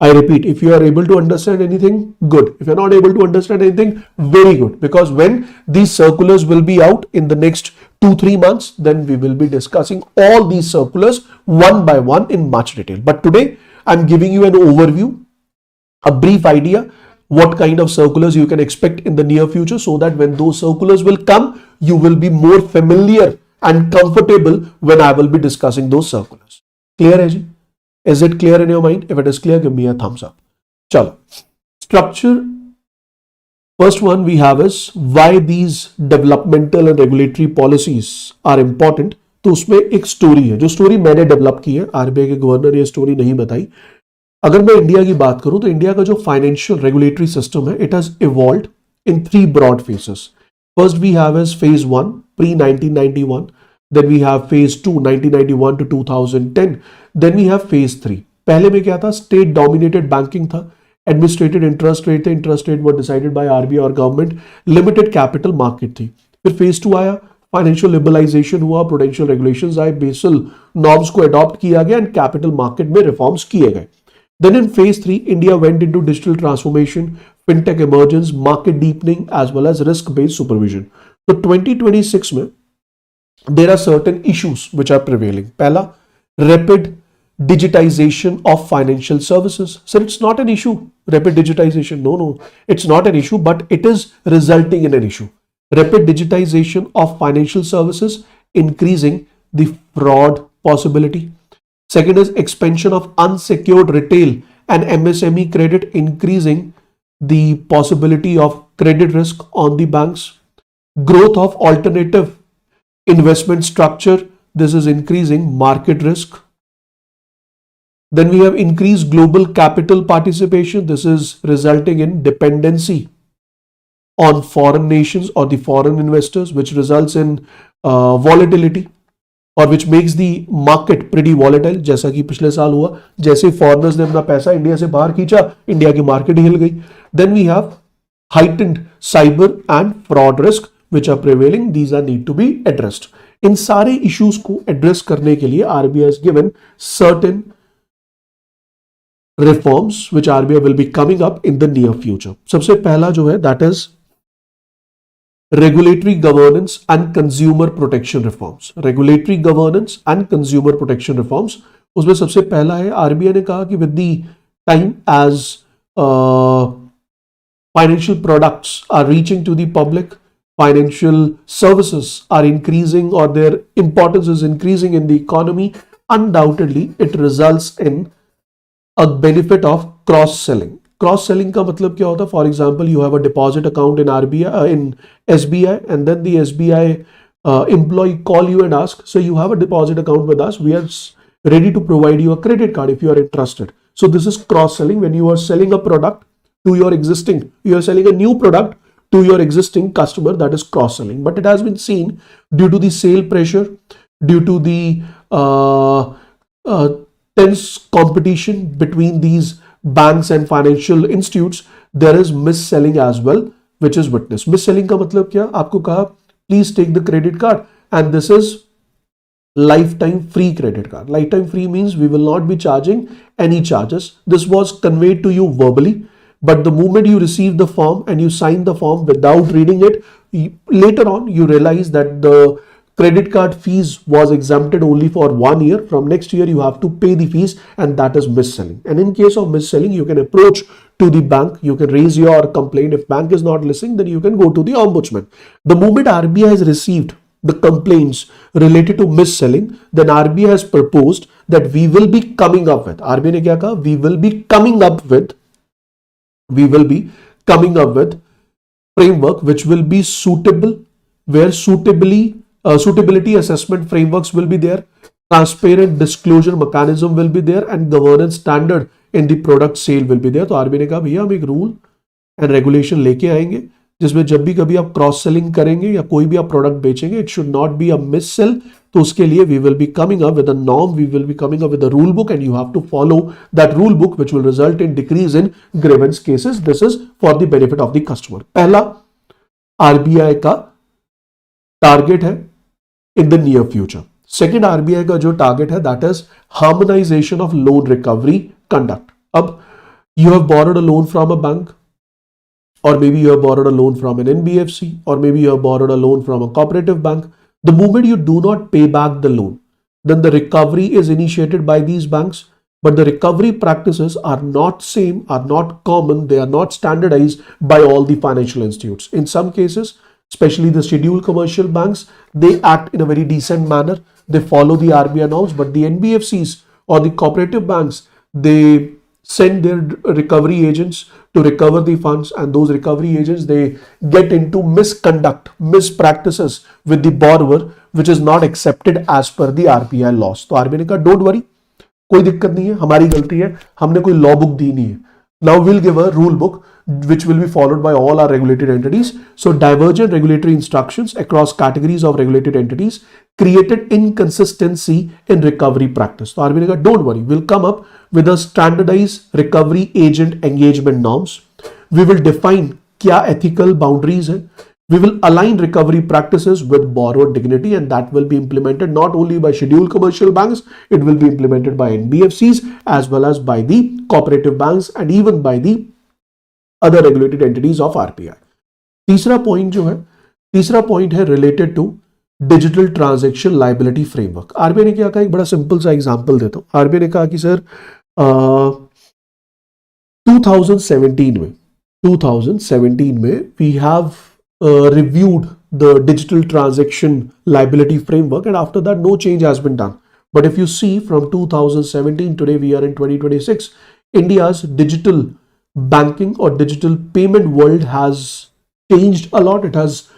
I repeat, if you are able to understand anything, good. If you are not able to understand anything, very good. Because when these circulars will be out in the next 2-3 months, then we will be discussing all these circulars one by one in much detail. But today, I'm giving you an overview, a brief idea, what kind of circulars you can expect in the near future, so that when those circulars will come, you will be more familiar and comfortable when I will be discussing those circulars. Clear hai ji? Is it clear in your mind? If it is clear, give me a thumbs up. Chalo. Structure. First one we have is why these developmental and regulatory policies are important. तो उसमें एक story है, जो story मैंने develop की है. RBI के governor ने ये स्टोरी नहीं बताई. अगर मैं इंडिया की बात करूं तो इंडिया का जो फाइनेंशियल रेगुलेटरी सिस्टम है, it has evolved in 3 broad phases. First we have is phase 1 pre 1991, then we have phase 2 1991 to 2010, then we have phase 3. पहले में क्या था? स्टेट डोमिनेटेड बैंकिंग था, एडमिनिस्ट्रेटेड इंटरेस्ट रेट थे, interest rate were decided by RBI और government, limited capital market थी. फिर phase 2 आया, फाइनेंशियल लिबरलाइजेशन हुआ, प्रूडेंशियल रेगुलेशंस आए, बेसल नॉर्म्स को अडॉप्ट किया गया एंड कैपिटल मार्केट में रिफॉर्म्स किए गए. Then in phase 3 India went into digital transformation, fintech emergence, market deepening as well as risk based supervision. तो 2026 में there are certain issues which are prevailing. पहला, rapid digitization of financial services. Sir, it's not an issue. Rapid digitization, no, it's not an issue, but it is resulting in an issue. Rapid digitization of financial services, increasing the fraud possibility. Second is expansion of unsecured retail and MSME credit, increasing the possibility of credit risk on the banks. Growth of alternative investment structure, this is increasing market risk. Then we have increased global capital participation. This is resulting in dependency on foreign nations or the foreign investors, which results in volatility और which makes the market pretty volatile. जैसा कि पिछले साल हुआ, जैसे foreigners ने अपना पैसा इंडिया से बाहर खींचा, इंडिया की मार्केट हिल गई. Then we have heightened cyber and fraud risk which are prevailing. These are need to be addressed. इन सारे इश्यूज को एड्रेस करने के लिए RBI has given certain reforms which RBI will be coming up in the near future. सबसे पहला जो है that is regulatory governance and consumer protection reforms. Regulatory governance and consumer protection reforms. उसमें सबसे पहला है RBI ने कहा कि with the time as financial products are reaching to the public, financial services are increasing or their importance is increasing in the economy, undoubtedly it results in a benefit of cross selling. Cross selling का मतलब क्या होता है? For example you have a deposit account in RBI in SBI and then the SBI employee call you and ask, so you have a deposit account with us, we are ready to provide you a credit card if you are interested. So this is cross selling. When you are selling a product to your existing, you are selling a new product to your existing customer, that is cross selling. But it has been seen due to the sale pressure, due to the tense competition between these banks and financial institutes, there is mis-selling as well, which is witnessed. Mis-selling का मतलब क्या? आपको कहा please take the credit card and this is lifetime free credit card. Lifetime free means we will not be charging any charges. This was conveyed to you verbally, but the moment you receive the form and you sign the form without reading it, later on you realize that the credit card fees was exempted only for 1 year. From next year you have to pay the fees, and that is mis-selling. And in case of mis-selling, you can approach to the bank, you can raise your complaint. If bank is not listening, then you can go to the ombudsman. The moment RBI has received the complaints related to mis-selling, then RBI has proposed that we will be coming up with, RBI ने क्या कहा? We will be coming up with framework which will be suitable, where suitability assessment frameworks will be there, transparent disclosure mechanism will be there, and governance standard in the product sale will be there. तो RBI ने कहा भैया हम एक rule and regulation लेके आएंगे जिसमें जब भी कभी आप क्रॉस सेलिंग करेंगे या कोई भी आप प्रोडक्ट बेचेंगे, it should not be a mis sale. तो उसके लिए we will be coming up with a norm, we will be coming up with a rule book and you have to follow that rule book which will result in decrease in grievance cases. This is for the benefit of the customer. पहला RBI का target है in the near future. Second RBI का जो target है that is harmonization of loan recovery conduct. अब you have borrowed a loan from a bank, or maybe you have borrowed a loan from an NBFC, or maybe you have borrowed a loan from a cooperative bank. The moment you do not pay back the loan, then the recovery is initiated by these banks, but the recovery practices are not same, are not common, they are not standardized by all the financial institutes. In some cases, especially the scheduled commercial banks, they act in a very decent manner. They follow the RBI norms, but the NBFCs or the cooperative banks, they send their recovery agents to recover the funds, and those recovery agents, they get into misconduct, mispractices with the borrower, which is not accepted as per the RBI laws. तो RBI ने कहा don't worry, कोई दिक्कत नहीं है, हमारी गलती है, हमने कोई लॉ बुक दी नहीं है. Now we'll give a rule book which will be followed by all our regulated entities. So divergent regulatory instructions across categories of regulated entities created inconsistency in recovery practice. So RBI ने कहा don't worry, we'll come up with a standardized recovery agent engagement norms. We will define क्या ethical boundaries है. We will align recovery practices with borrower dignity, and that will be implemented not only by scheduled commercial banks, it will be implemented by NBFCs as well as by the cooperative banks and even by the other regulated entities of RBI. तीसरा point है related to digital transaction liability framework. RBI ने क्या कहा? एक बड़ा simple सा example देता हूं. RBI ने कहा कि सर 2017 में we have reviewed the digital transaction liability framework, and after that no change has been done. But if you see from 2017, today we are in 2026, India's digital banking or digital payment world has changed a lot. It has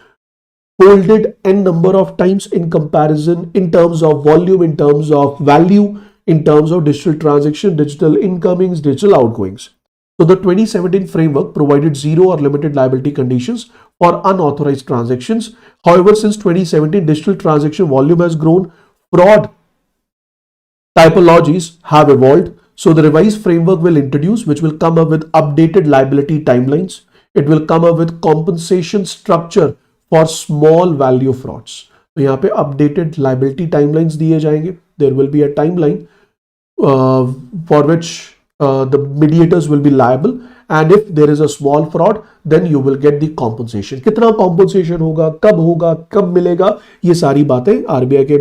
folded n number of times in comparison, in terms of volume, in terms of value, in terms of digital transaction, digital incomings, digital outgoings. So the 2017 framework provided zero or limited liability conditions for unauthorized transactions. However, since 2017, digital transaction volume has grown, fraud typologies have evolved. So the revised framework will introduce, which will come up with updated liability timelines. It will come up with compensation structure for small value frauds. तो यहाँ पे updated liability timelines दिए जाएंगे. There will be a timeline for which the mediators will be liable, and if there is a small fraud, then you will get the compensation. कितना compensation होगा, कब मिलेगा, ये सारी बातें RBI के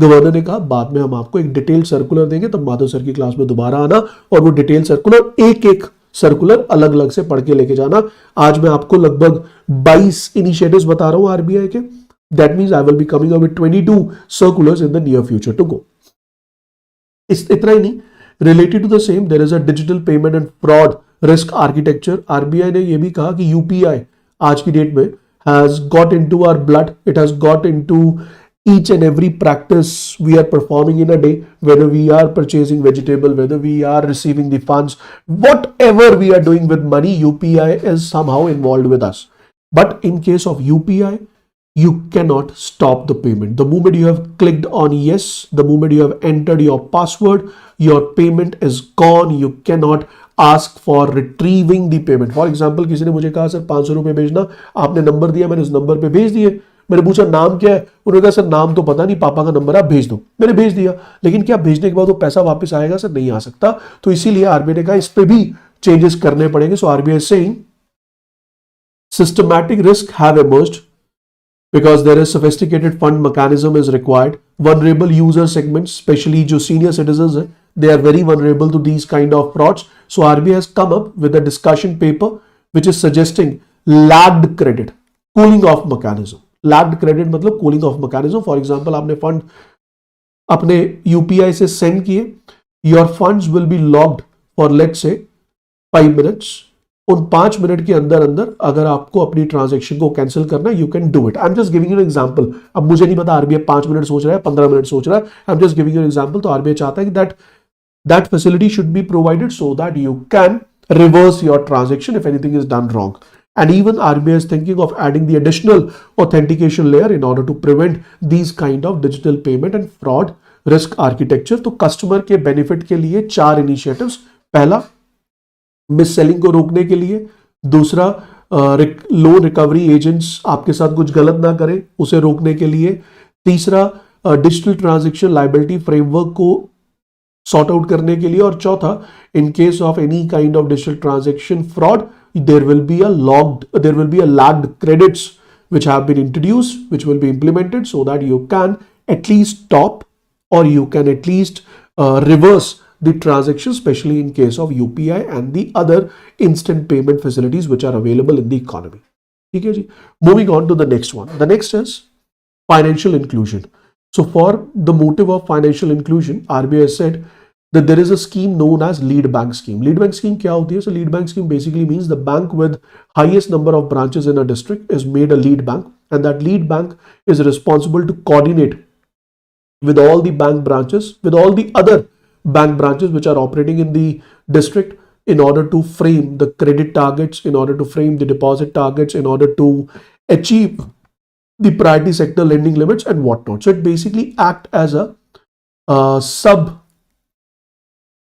गवर्नर ने कहा बाद में हम आपको एक डिटेल सर्कुलर देंगे, तब माधव सर की क्लास में दोबारा आना और वो डिटेल सर्कुलर एक सर्कुलर अलग अलग से पढ़ के लेके जाना. आज मैं आपको लगभग 22 इनिशिएटिव्स बता रहा हूं आरबीआई के. That means I will be coming up with 22 circulars in the near future to go. इतना ही नहीं, related to the same there is a digital payment and fraud risk architecture. RBI ने यह भी कहा कि यूपीआई आज की डेट में has got into our blood, it has got into each and every practice we are performing in a day, whether we are purchasing vegetable, whether we are receiving the funds, whatever we are doing with money, UPI is somehow involved with us. But in case of UPI, you cannot stop the payment. The moment you have clicked on yes, the moment you have entered your password, your payment is gone. You cannot ask for retrieving the payment. For example, किसी ने मुझे कहा sir 500 रुपए भेजना, आपने number दिया, मैंने उस नंबर पे भेज दिए. मैंने पूछा नाम क्या है, उन्होंने कहा सर नाम तो पता नहीं, पापा का नंबर आप भेज दो. मैंने भेज दिया, लेकिन क्या भेजने के बाद वो पैसा वापस आएगा सर? नहीं आ सकता. तो इसीलिए आरबीआई ने कहा इस पे भी चेंजेस करने पड़ेंगे. So RBI saying systematic risk have emerged because there is sophisticated fund mechanism is required. Vulnerable user segments, especially जो senior citizens हैं, they are very vulnerable to these kind of frauds. So RBI has come up with a discussion paper which is suggesting lagged credit, cooling off mechanism. Lagged credit मतलब cooling off mechanism. For example, आपने fund अपने UPI से send किए, your funds will be logged for let's say 5 minutes. उन 5 minute के अंदर अगर आपको अपनी ट्रांजैक्शन को कैंसिल करना है, you can do it. I am just giving you an example. अब मुझे नहीं पता आरबीआई 5 मिनट सोच रहा है, 15 मिनट सोच रहा है. I am just giving you an example. तो आरबीआई चाहता है कि that facility should be provided so that you can reverse your transaction if anything is done wrong. And even RBI is thinking of adding the additional authentication layer in order to prevent these kind of digital payment and fraud risk architecture. तो customer के benefit के लिए 4 initiatives. पहला, miss selling को रोकने के लिए. दूसरा, लोन रिकवरी एजेंट्स आपके साथ कुछ गलत ना करें, उसे रोकने के लिए. तीसरा, डिजिटल ट्रांजैक्शन लायबिलिटी फ्रेमवर्क को सॉर्ट आउट करने के लिए. और चौथा, इन case of any kind of digital transaction fraud, there will be a lagged credits which have been introduced, which will be implemented so that you can at least stop or you can at least reverse the transaction, especially in case of UPI and the other instant payment facilities which are available in the economy. Okay, ji? Moving on to the next one. The next is financial inclusion. So for the motive of financial inclusion, RBI said that there is a scheme known as lead bank scheme. Lead bank scheme क्या होती है? So lead bank scheme basically means the bank with highest number of branches in a district is made a lead bank, and that lead bank is responsible to coordinate with all the bank branches, with all the other bank branches which are operating in the district, in order to frame the credit targets, in order to frame the deposit targets, in order to achieve the priority sector lending limits and whatnot. So it basically act as a sub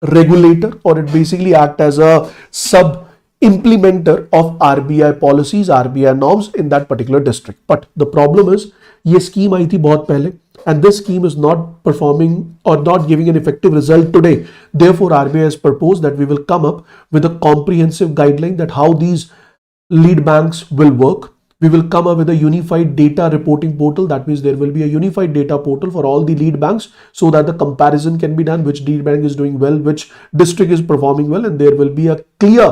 regulator, or it basically act as a sub implementer of RBI policies, RBI norms in that particular district. But the problem is, ये scheme आई थी बहुत पहले, and this scheme is not performing or not giving an effective result today. Therefore, RBI has proposed that we will come up with a comprehensive guideline that how these lead banks will work. We will come up with a unified data reporting portal. That means there will be a unified data portal for all the lead banks so that the comparison can be done, which lead bank is doing well, which district is performing well, and there will be a clear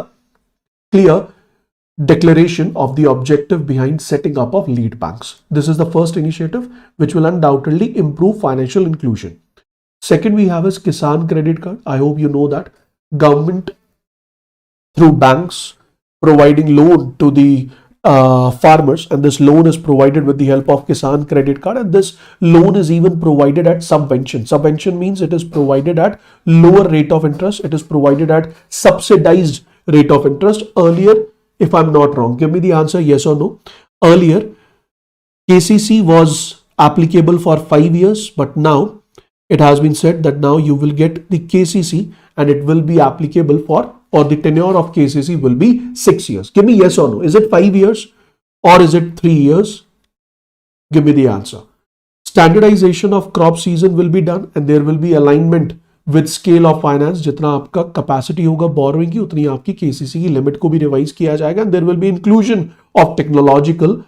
declaration of the objective behind setting up of lead banks. This is the first initiative which will undoubtedly improve financial inclusion. Second we have is Kisan Credit Card. I hope you know that government through banks providing loan to the farmers, and this loan is provided with the help of Kisan Credit Card, and this loan is even provided at subvention. Subvention means it is provided at lower rate of interest. It is provided at subsidized rate of interest. Earlier, if I'm not wrong, give me the answer, yes or no. Earlier, KCC was applicable for 5 years, but now it has been said that now you will get the KCC and it will be applicable for, or the tenure of KCC will be 6 years. Give me yes or no. Is it 5 years or is it 3 years? Give me the answer. Standardization of crop season will be done and there will be alignment with scale of finance. जितना आपका capacity होगा borrowing की उतनी आपकी KCC की limit को भी revise किया जाएगा, and there will be inclusion of technological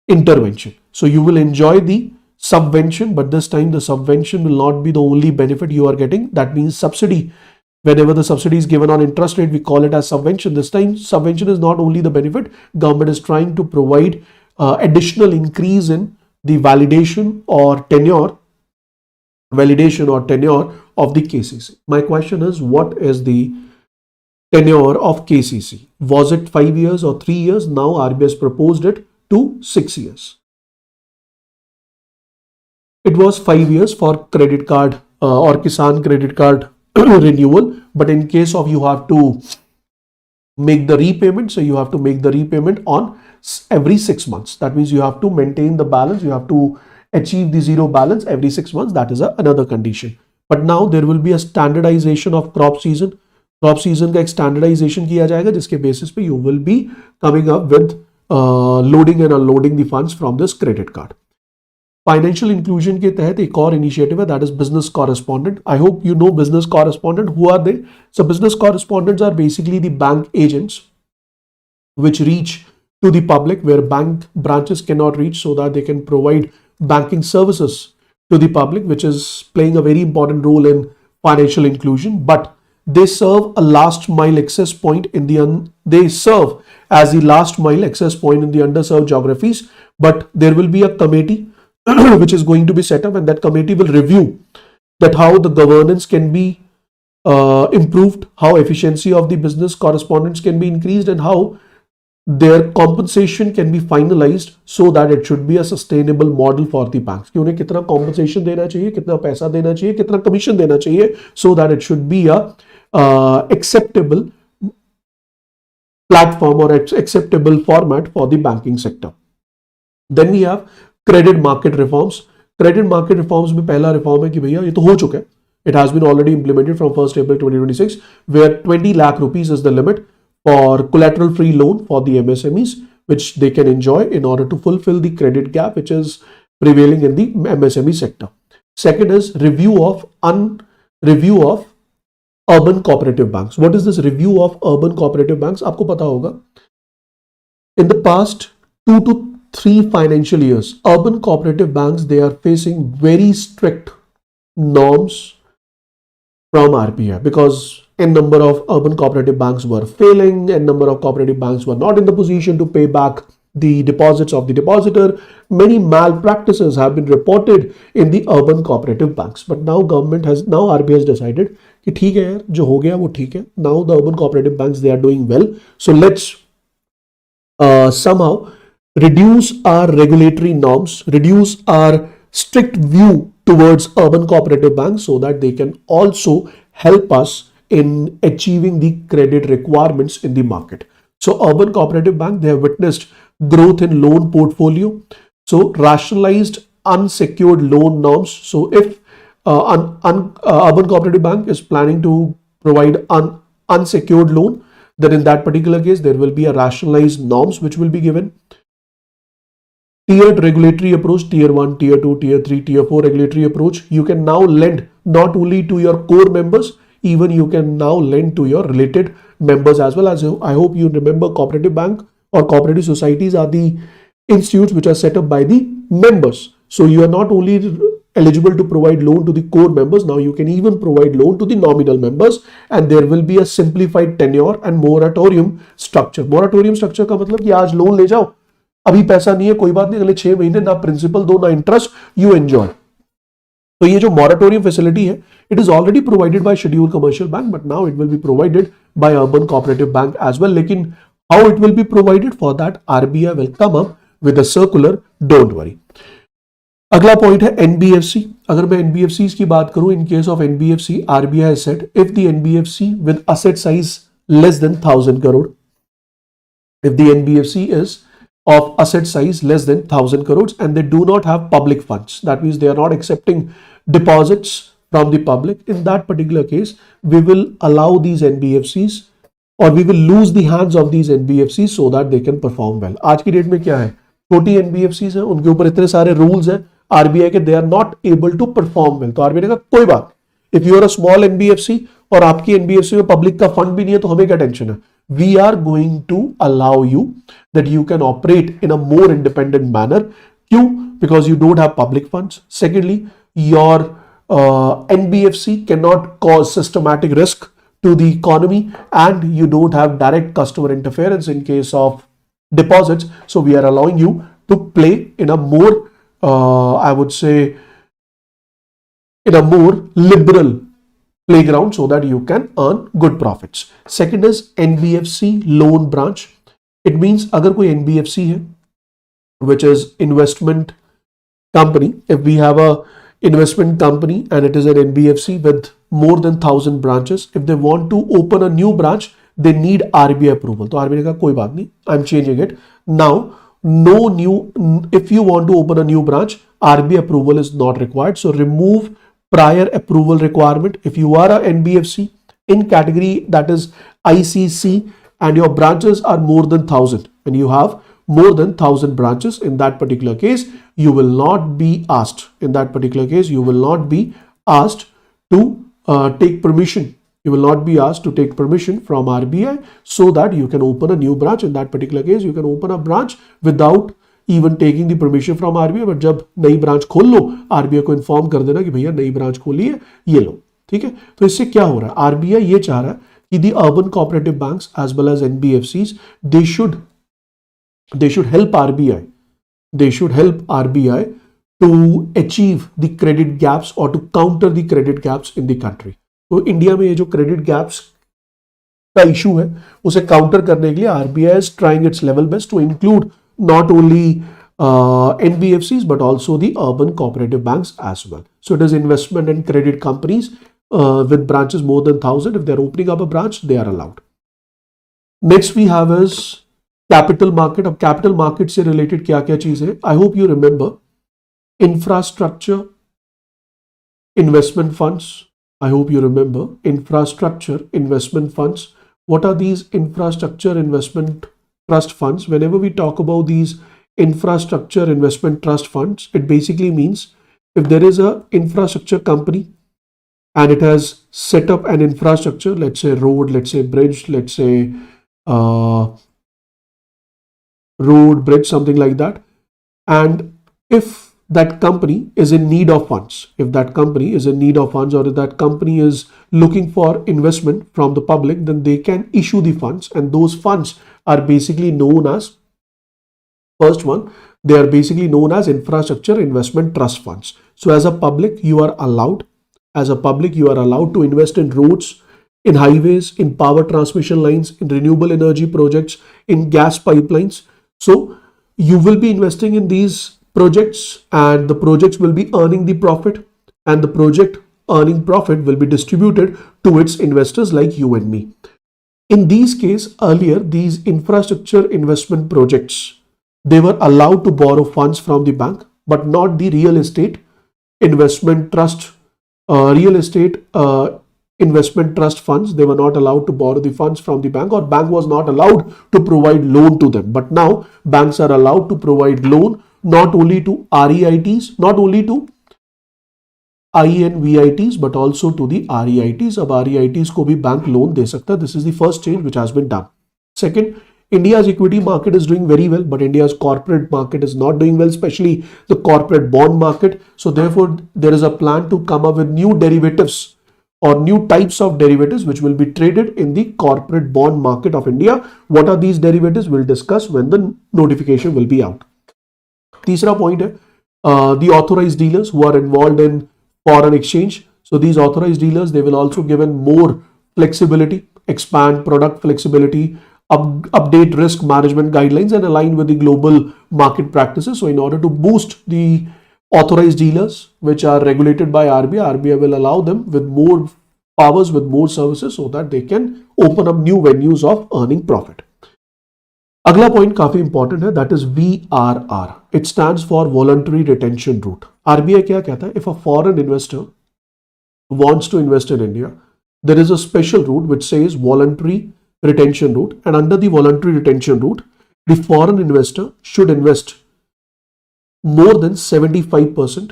intervention. So you will enjoy the subvention, but this time the subvention will not be the only benefit you are getting. That means subsidy. Whenever the subsidy is given on interest rate, we call it as subvention. This time subvention is not only the benefit. Government is trying to provide additional increase in the validation or tenure of the KCC. My question is, what is the tenure of KCC? Was it 5 years or 3 years? Now RBI has proposed it to 6 years. It was 5 years for credit card or Kisan credit card renewal, but in case of you have to make the repayment, so you have to make the repayment on every 6 months. That means you have to maintain the balance, you have to achieve the zero balance every 6 months. That is another condition. But now there will be a standardization of crop season. Crop season का एक standardization किया जाएगा जिसके basis पे you will be coming up with loading and unloading the funds from this credit card. Financial inclusion के तहत एक और initiative है, that is business correspondent. I hope you know business correspondent. Who are they? So business correspondents are basically the bank agents which reach to the public where bank branches cannot reach, so that they can provide banking services to the public, which is playing a very important role in financial inclusion. But they serve a last mile access point in the they serve as the last mile access point in the underserved geographies. But there will be a committee which is going to be set up, and that committee will review that how the governance can be improved, how efficiency of the business correspondents can be increased, and how their compensation can be finalized so that it should be a sustainable model for the banks. कि उन्हें कितना compensation देना चाहिए, कितना पैसा देना चाहिए, कितना commission देना चाहिए, so that it should be a acceptable platform or acceptable format for the banking sector. Then we have credit market reforms. Credit market reforms में पहला reform है कि भैया ये तो हो चुका है. It has been already implemented from 1st April 2026, where 20 lakh rupees is the limit for collateral free loan for the MSMEs, which they can enjoy in order to fulfill the credit gap which is prevailing in the MSME sector. Second is review of urban cooperative banks. What is this review of urban cooperative banks? आपको पता होगा, in the past 2 to 3 financial years, urban cooperative banks, they are facing very strict norms from RBI because a number of urban cooperative banks were failing, a number of cooperative banks were not in the position to pay back the deposits of the depositor. Many malpractices have been reported in the urban cooperative banks. But now RBI has decided कि ठीक है यार, जो हो गया वो ठीक है. Now the urban cooperative banks, they are doing well. So let's somehow reduce our regulatory norms, reduce our strict view towards urban cooperative banks so that they can also help us in achieving the credit requirements in the market. So urban cooperative bank, they have witnessed growth in loan portfolio. So rationalized unsecured loan norms. So if urban cooperative bank is planning to provide unsecured loan, then in that particular case, there will be a rationalized norms which will be given. Tiered regulatory approach, tier 1, tier 2, tier 3, tier 4 regulatory approach. You can now lend not only to your core members, even you can now lend to your related members as well. As I hope you remember, cooperative bank or cooperative societies are the institutes which are set up by the members. So you are not only eligible to provide loan to the core members. Now you can even provide loan to the nominal members, and there will be a simplified tenure and moratorium structure. Moratorium structure का मतलब कि आज loan ले जाओ, अभी पैसा नहीं है, कोई बात नहीं, अगले 6 महीने ना प्रिंसिपल दो ना इंटरेस्ट, यू एंजॉय. तो ये जो मोराटोरियम फैसिलिटी है, it is already provided by scheduled commercial bank, but now it will be provided by urban cooperative bank as well. लेकिन how it will be provided, for that RBI will come up with a circular, don't worry. अगला point है NBFC. अगर मैं NBFC की बात करूं, in case of NBFC RBI said if the NBFC with asset size less than 1000 crore, if the NBFC is of asset size less than 1000 crores and they do not have public funds, that means they are not accepting deposits from the public, in that particular case we will allow these NBFCs or we will lose the hands of these NBFCs so that they can perform well. आज की date में क्या है, छोटी NBFCs हैं, उनके ऊपर इतने सारे रूल्स हैं आरबीआई के, they are not able to perform well. तो आरबीआई ने कहा कोई बात, if you are a small NBFC और आपकी NBFC में पब्लिक का फंड भी नहीं है तो हमें क्या टेंशन है, we are going to allow you that you can operate in a more independent manner. Q, because you don't have public funds. Secondly, your NBFC cannot cause systematic risk to the economy and you don't have direct customer interference in case of deposits. So we are allowing you to play in a more, I would say, in a more liberal playground so that you can earn good profits. Second is NBFC loan branch. It means अगर कोई NBFC है which is investment company, if we have a investment company and it is an NBFC with more than 1000 branches, if they want to open a new branch they need RBI approval. तो RBI ने कहा कोई बात नहीं, I'm changing it now. No new, if you want to open a new branch, RBI approval is not required. So remove prior approval requirement. If you are a NBFC in category that is ICC and your branches are more than 1000 and you have more than 1000 branches, in that particular case you will not be asked, to take permission. You will not be asked to take permission from RBI so that you can open a new branch. In that particular case you can open a branch without even taking the permission from RBI, but जब नई branch खोल लो RBI को inform कर देना कि भैया नई branch खोली है, ये लो. ठीक है, तो इससे क्या हो रहा है, RBI ये चाह रहा है कि the urban cooperative banks as well as NBFCs they should help RBI to achieve the credit gaps or to counter the credit gaps in the country. तो इंडिया में ये जो क्रेडिट गैप्स का इशू है उसे काउंटर करने के लिए RBI is trying its level best to include not only NBFCs but also the urban cooperative banks as well. So it is investment and credit companies with branches more than 1000. If they are opening up a branch, they are allowed. Next we have is capital market. अब capital market से related क्या क्या चीज है? I hope you remember infrastructure investment funds. I hope you remember infrastructure investment funds. What are these infrastructure investment trust funds? Whenever we talk about these infrastructure investment trust funds, it basically means if there is a infrastructure company and it has set up an infrastructure, let's say road, let's say bridge, let's say road, bridge, something like that, and if that company is in need of funds, or if that company is looking for investment from the public, then they can issue the funds, and those funds are basically known as, first one, they are basically known as infrastructure investment trust funds. So as a public you are allowed to invest in roads, in highways, in power transmission lines, in renewable energy projects, in gas pipelines. So you will be investing in these projects and the projects will be earning the profit, and the project earning profit will be distributed to its investors like you and me. In these cases, earlier these infrastructure investment projects, they were allowed to borrow funds from the bank, but not the real estate investment trust, investment trust funds. They were not allowed to borrow the funds from the bank, or bank was not allowed to provide loan to them. But now banks are allowed to provide loan not only to REITs, not only to INVITs, but also to the REITs. अब REITs को भी bank loan दे सकता है. This is the first change which has been done. Second, India's equity market is doing very well, but India's corporate market is not doing well, especially the corporate bond market. So therefore, there is a plan to come up with new derivatives or new types of derivatives which will be traded in the corporate bond market of India. What are these derivatives? We'll discuss when the notification will be out. तीसरा point है the authorized dealers who are involved in foreign exchange. So these authorized dealers, they will also given more flexibility, expand product flexibility, update risk management guidelines and align with the global market practices. So in order to boost the authorized dealers which are regulated by RBI will allow them with more powers, with more services, so that they can open up new venues of earning profit. अगला point काफी important है, that is VRR. It stands for voluntary retention route. RBI क्या कहता है? If a foreign investor wants to invest in India, there is a special route which says voluntary retention route, and under the voluntary retention route, the foreign investor should invest more than 75%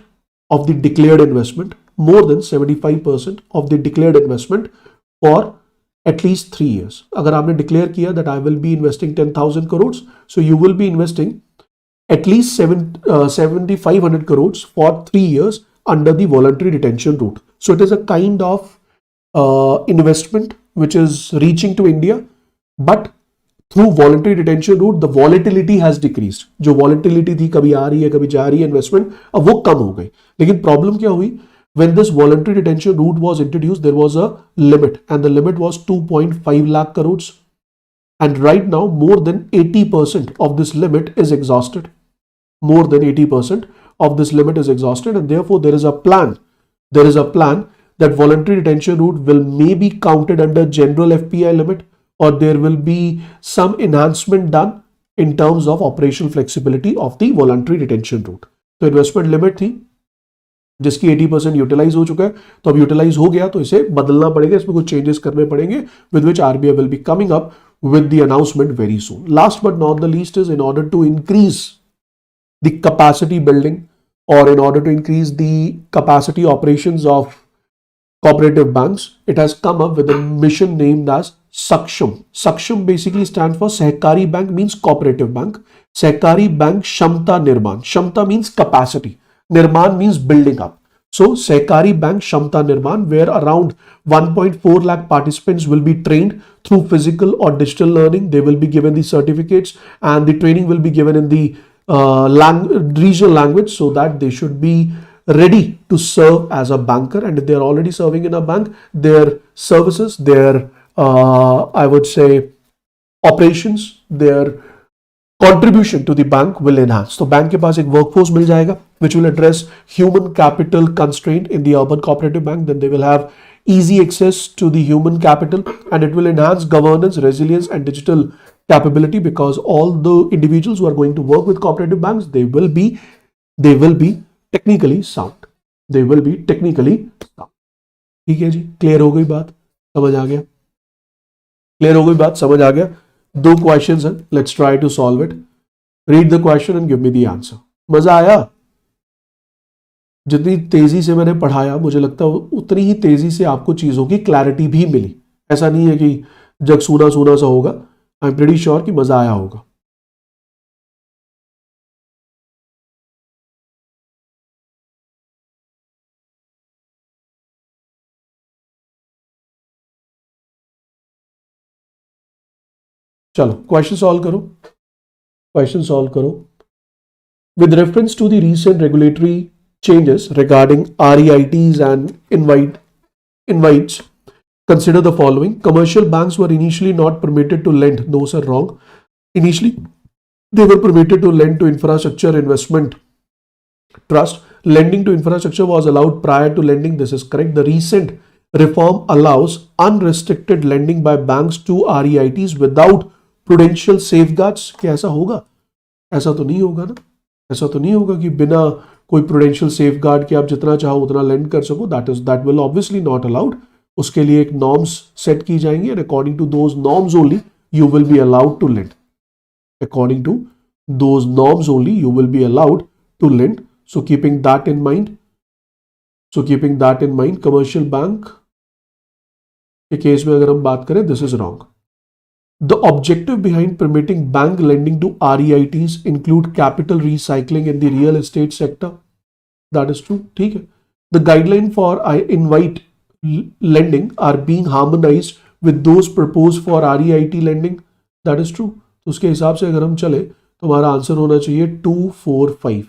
of the declared investment, more than 75% of the declared investment for at least 3 years. अगर आपने declare किया that I will be investing 10,000 crores, so you will be investing at least 7,500 crores for 3 years under the voluntary retention route. So it is a kind of investment which is reaching to India, but through voluntary retention route the volatility has decreased. जो volatility थी, कभी आ रही है कभी जा रही है investment, अब वो कम हो गई. लेकिन problem क्या हुई? When this voluntary retention route was introduced, there was a limit, and the limit was 2.5 lakh crores. And right now, more than 80% of this limit is exhausted. More than 80% of this limit is exhausted, and therefore there is a plan. There is a plan that voluntary retention route will maybe counted under general FPI limit, or there will be some enhancement done in terms of operational flexibility of the voluntary retention route. तो investment limit थी जिसकी 80% utilise हो चुका है, तो अब utilise हो गया तो इसे बदलना पड़ेगा, इसमें कुछ चेंजेस करने पड़ेंगे, with which RBI will be coming up with the announcement very soon. Last but not the least is in order to increase the capacity building, or in order to increase the capacity operations of cooperative banks, it has come up with a mission named as Saksham. Saksham basically stands for Sahkari Bank, means cooperative bank. Sahkari Bank Shamta Nirman. Shamta means capacity. Nirman means building up. So Sahkari Bank Shamta Nirman, where around 1.4 lakh participants will be trained through physical or digital learning. They will be given the certificates, and the training will be given in the regional language, so that they should be ready to serve as a banker. And if they are already serving in a bank, their services, their I would say operations, their contribution to the bank will enhance. तो bank के पास एक workforce मिल जाएगा which will address human capital constraint in the urban cooperative bank. Then they will have easy access to the human capital, and it will enhance governance, resilience and digital capability, because all the individuals who are going to work with cooperative banks, they will be technically sound. They will be technically sound. ठीक है जी, clear हो गई बात, समझ आ गया? Clear हो गई बात, समझ आ गया? दो क्वेश्चंस हैं, let's try to solve it. Read the question and give me the answer. मजा आया? जितनी तेजी से मैंने पढ़ाया, मुझे लगता है उतनी ही तेजी से आपको चीजों की क्लैरिटी भी मिली. ऐसा नहीं है कि जग सूना सूना सा होगा. आई एम प्रीटी श्योर कि मजा आया होगा. चलो क्वेश्चन सॉल्व करो. क्वेश्चन सॉल्व करो. With reference to the recent regulatory changes regarding REITs and invites, consider the following. Commercial banks were initially not permitted to lend. No sir, wrong. Initially they were permitted to lend to infrastructure investment trust. Lending to infrastructure was allowed prior to lending. This is correct. The recent reform allows unrestricted lending by banks to REITs without prudential safeguards. क्या ऐसा होगा? ऐसा तो नहीं होगा ना. ऐसा तो नहीं होगा कि बिना कोई प्रूडेंशियल सेफगार्ड के आप जितना चाहो उतना लेंड कर सको. That will obviously not allowed. उसके लिए एक नॉर्म्स सेट की जाएंगी, and according to those norms only you will be allowed to lend. According to those norms only you will be allowed to lend. So keeping that in mind, commercial bank के case में अगर हम बात करें, this is wrong. The objective behind permitting bank lending to REITs include capital recycling in the real estate sector. That is true. ठीक है. The guideline for invite lending are being harmonized with those proposed for REIT lending. That is true. तो उसके हिसाब से अगर हम चले तो हमारा आंसर होना चाहिए 2, 4, 5.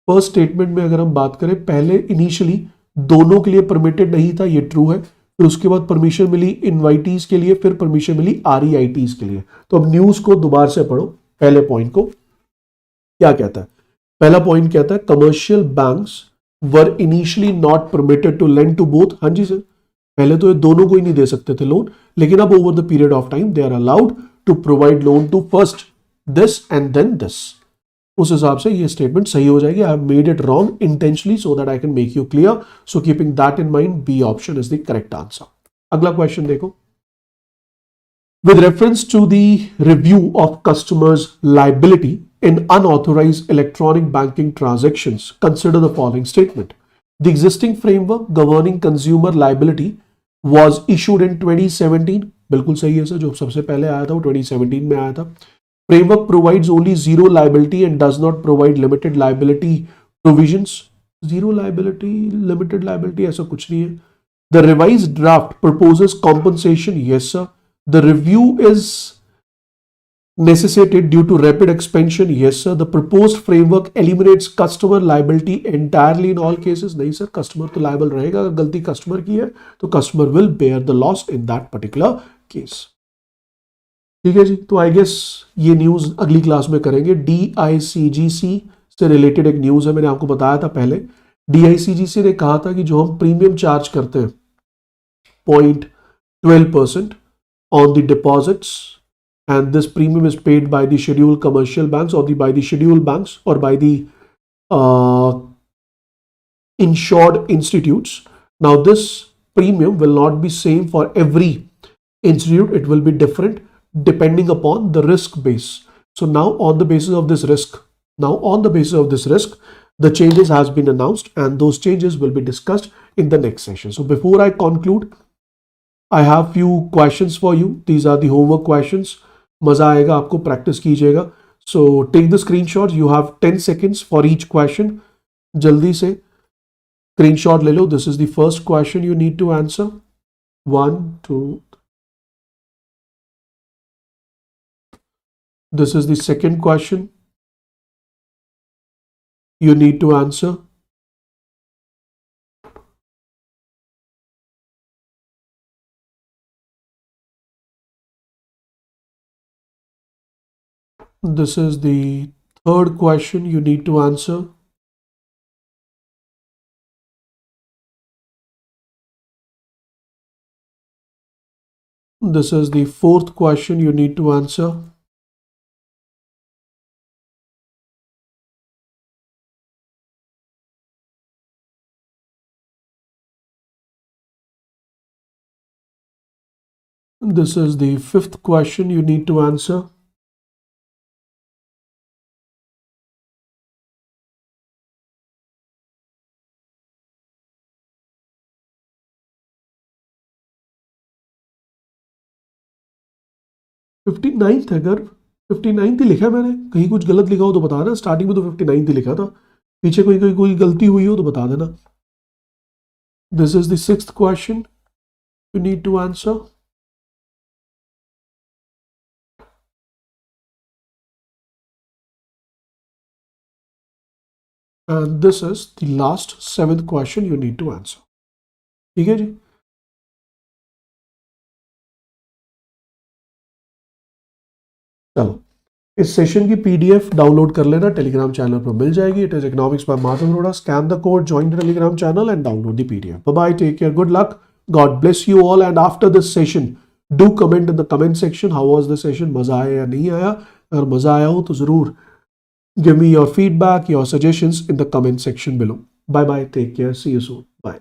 फर्स्ट स्टेटमेंट में अगर हम बात करें, पहले इनिशियली दोनों के लिए परमिटेड नहीं था, ये ट्रू है. फिर उसके बाद परमिशन मिली इनवाइटीज के लिए, फिर परमिशन मिली REITs के लिए. तो अब न्यूज को दोबारा से पढ़ो. पहले पॉइंट को क्या कहता है? पहला पॉइंट कहता है commercial banks were initially not permitted to lend to both. हाँ जी सर, पहले तो ये दोनों को ही नहीं दे सकते थे लोन, लेकिन अब over the period of time they are allowed to provide loan to first this and then this. उस हिसाब से ये स्टेटमेंट सही हो जाएगी. I have made it wrong intentionally so that I can make you clear. So keeping that in mind, B option is the correct answer. अगला question देखो. With reference to the review of customers' liability in unauthorized electronic banking transactions, consider the following statement. The existing framework governing consumer liability was issued in 2017. बिल्कुल सही है sir, जो सबसे पहले आया था वो 2017 में आया था. Framework provides only zero liability and does not provide limited liability provisions. Zero liability, limited liability ऐसा कुछ नहीं है. The revised draft proposes compensation. Yes sir. The review is necessitated due to rapid expansion. Yes sir. The proposed framework eliminates customer liability entirely in all cases. नहीं sir, customer तो liable रहेगा. अगर गलती customer की है तो customer will bear the loss in that particular case. ठीक है जी. तो आई गेस ये न्यूज अगली क्लास में करेंगे. DICGC से रिलेटेड एक न्यूज है, मैंने आपको बताया था पहले. DICGC ने कहा था कि जो हम प्रीमियम चार्ज करते हैं 0.12% on the deposits, and this premium is paid by the scheduled commercial banks or by the scheduled banks or by the insured institutes. Now this premium will not be same for every institute. It will be different depending upon the risk base. So now on the basis of this risk, the changes has been announced and those changes will be discussed in the next session. So before I conclude, I have few questions for you. These are the homework questions. मजा आएगा आपको, practice कीजिएगा. So take the screenshot. You have 10 seconds for each question. जल्दी से screenshot ले लो. This is the first question you need to answer. 1, 2. This is the second question you need to answer. This is the third question you need to answer. This is the fourth question you need to answer. This is the fifth question you need to answer. Fifty अगर 59 ही लिखा है मैंने, कहीं कुछ गलत लिखा हो तो बता देना. स्टार्टिंग में तो 59 ही लिखा था, पीछे कोई गलती हुई हो तो बता देना. This is the sixth question you need to answer. And this is the last seventh question you need to answer. ठीक है जी. चलो, इस सेशन की PDF डाउनलोड कर लेना, टेलीग्राम चैनल पर मिल जाएगी. It is economics by Madhav. Scan the code, join the Telegram channel and download the PDF. Bye bye, take care, good luck, God bless you all. And after this session do comment in the comment section how was the session. मजा आया या नहीं आया? अगर मजा आया हो तो जरूर give me your feedback, your suggestions in the comment section below. Bye bye, take care, see you soon, bye.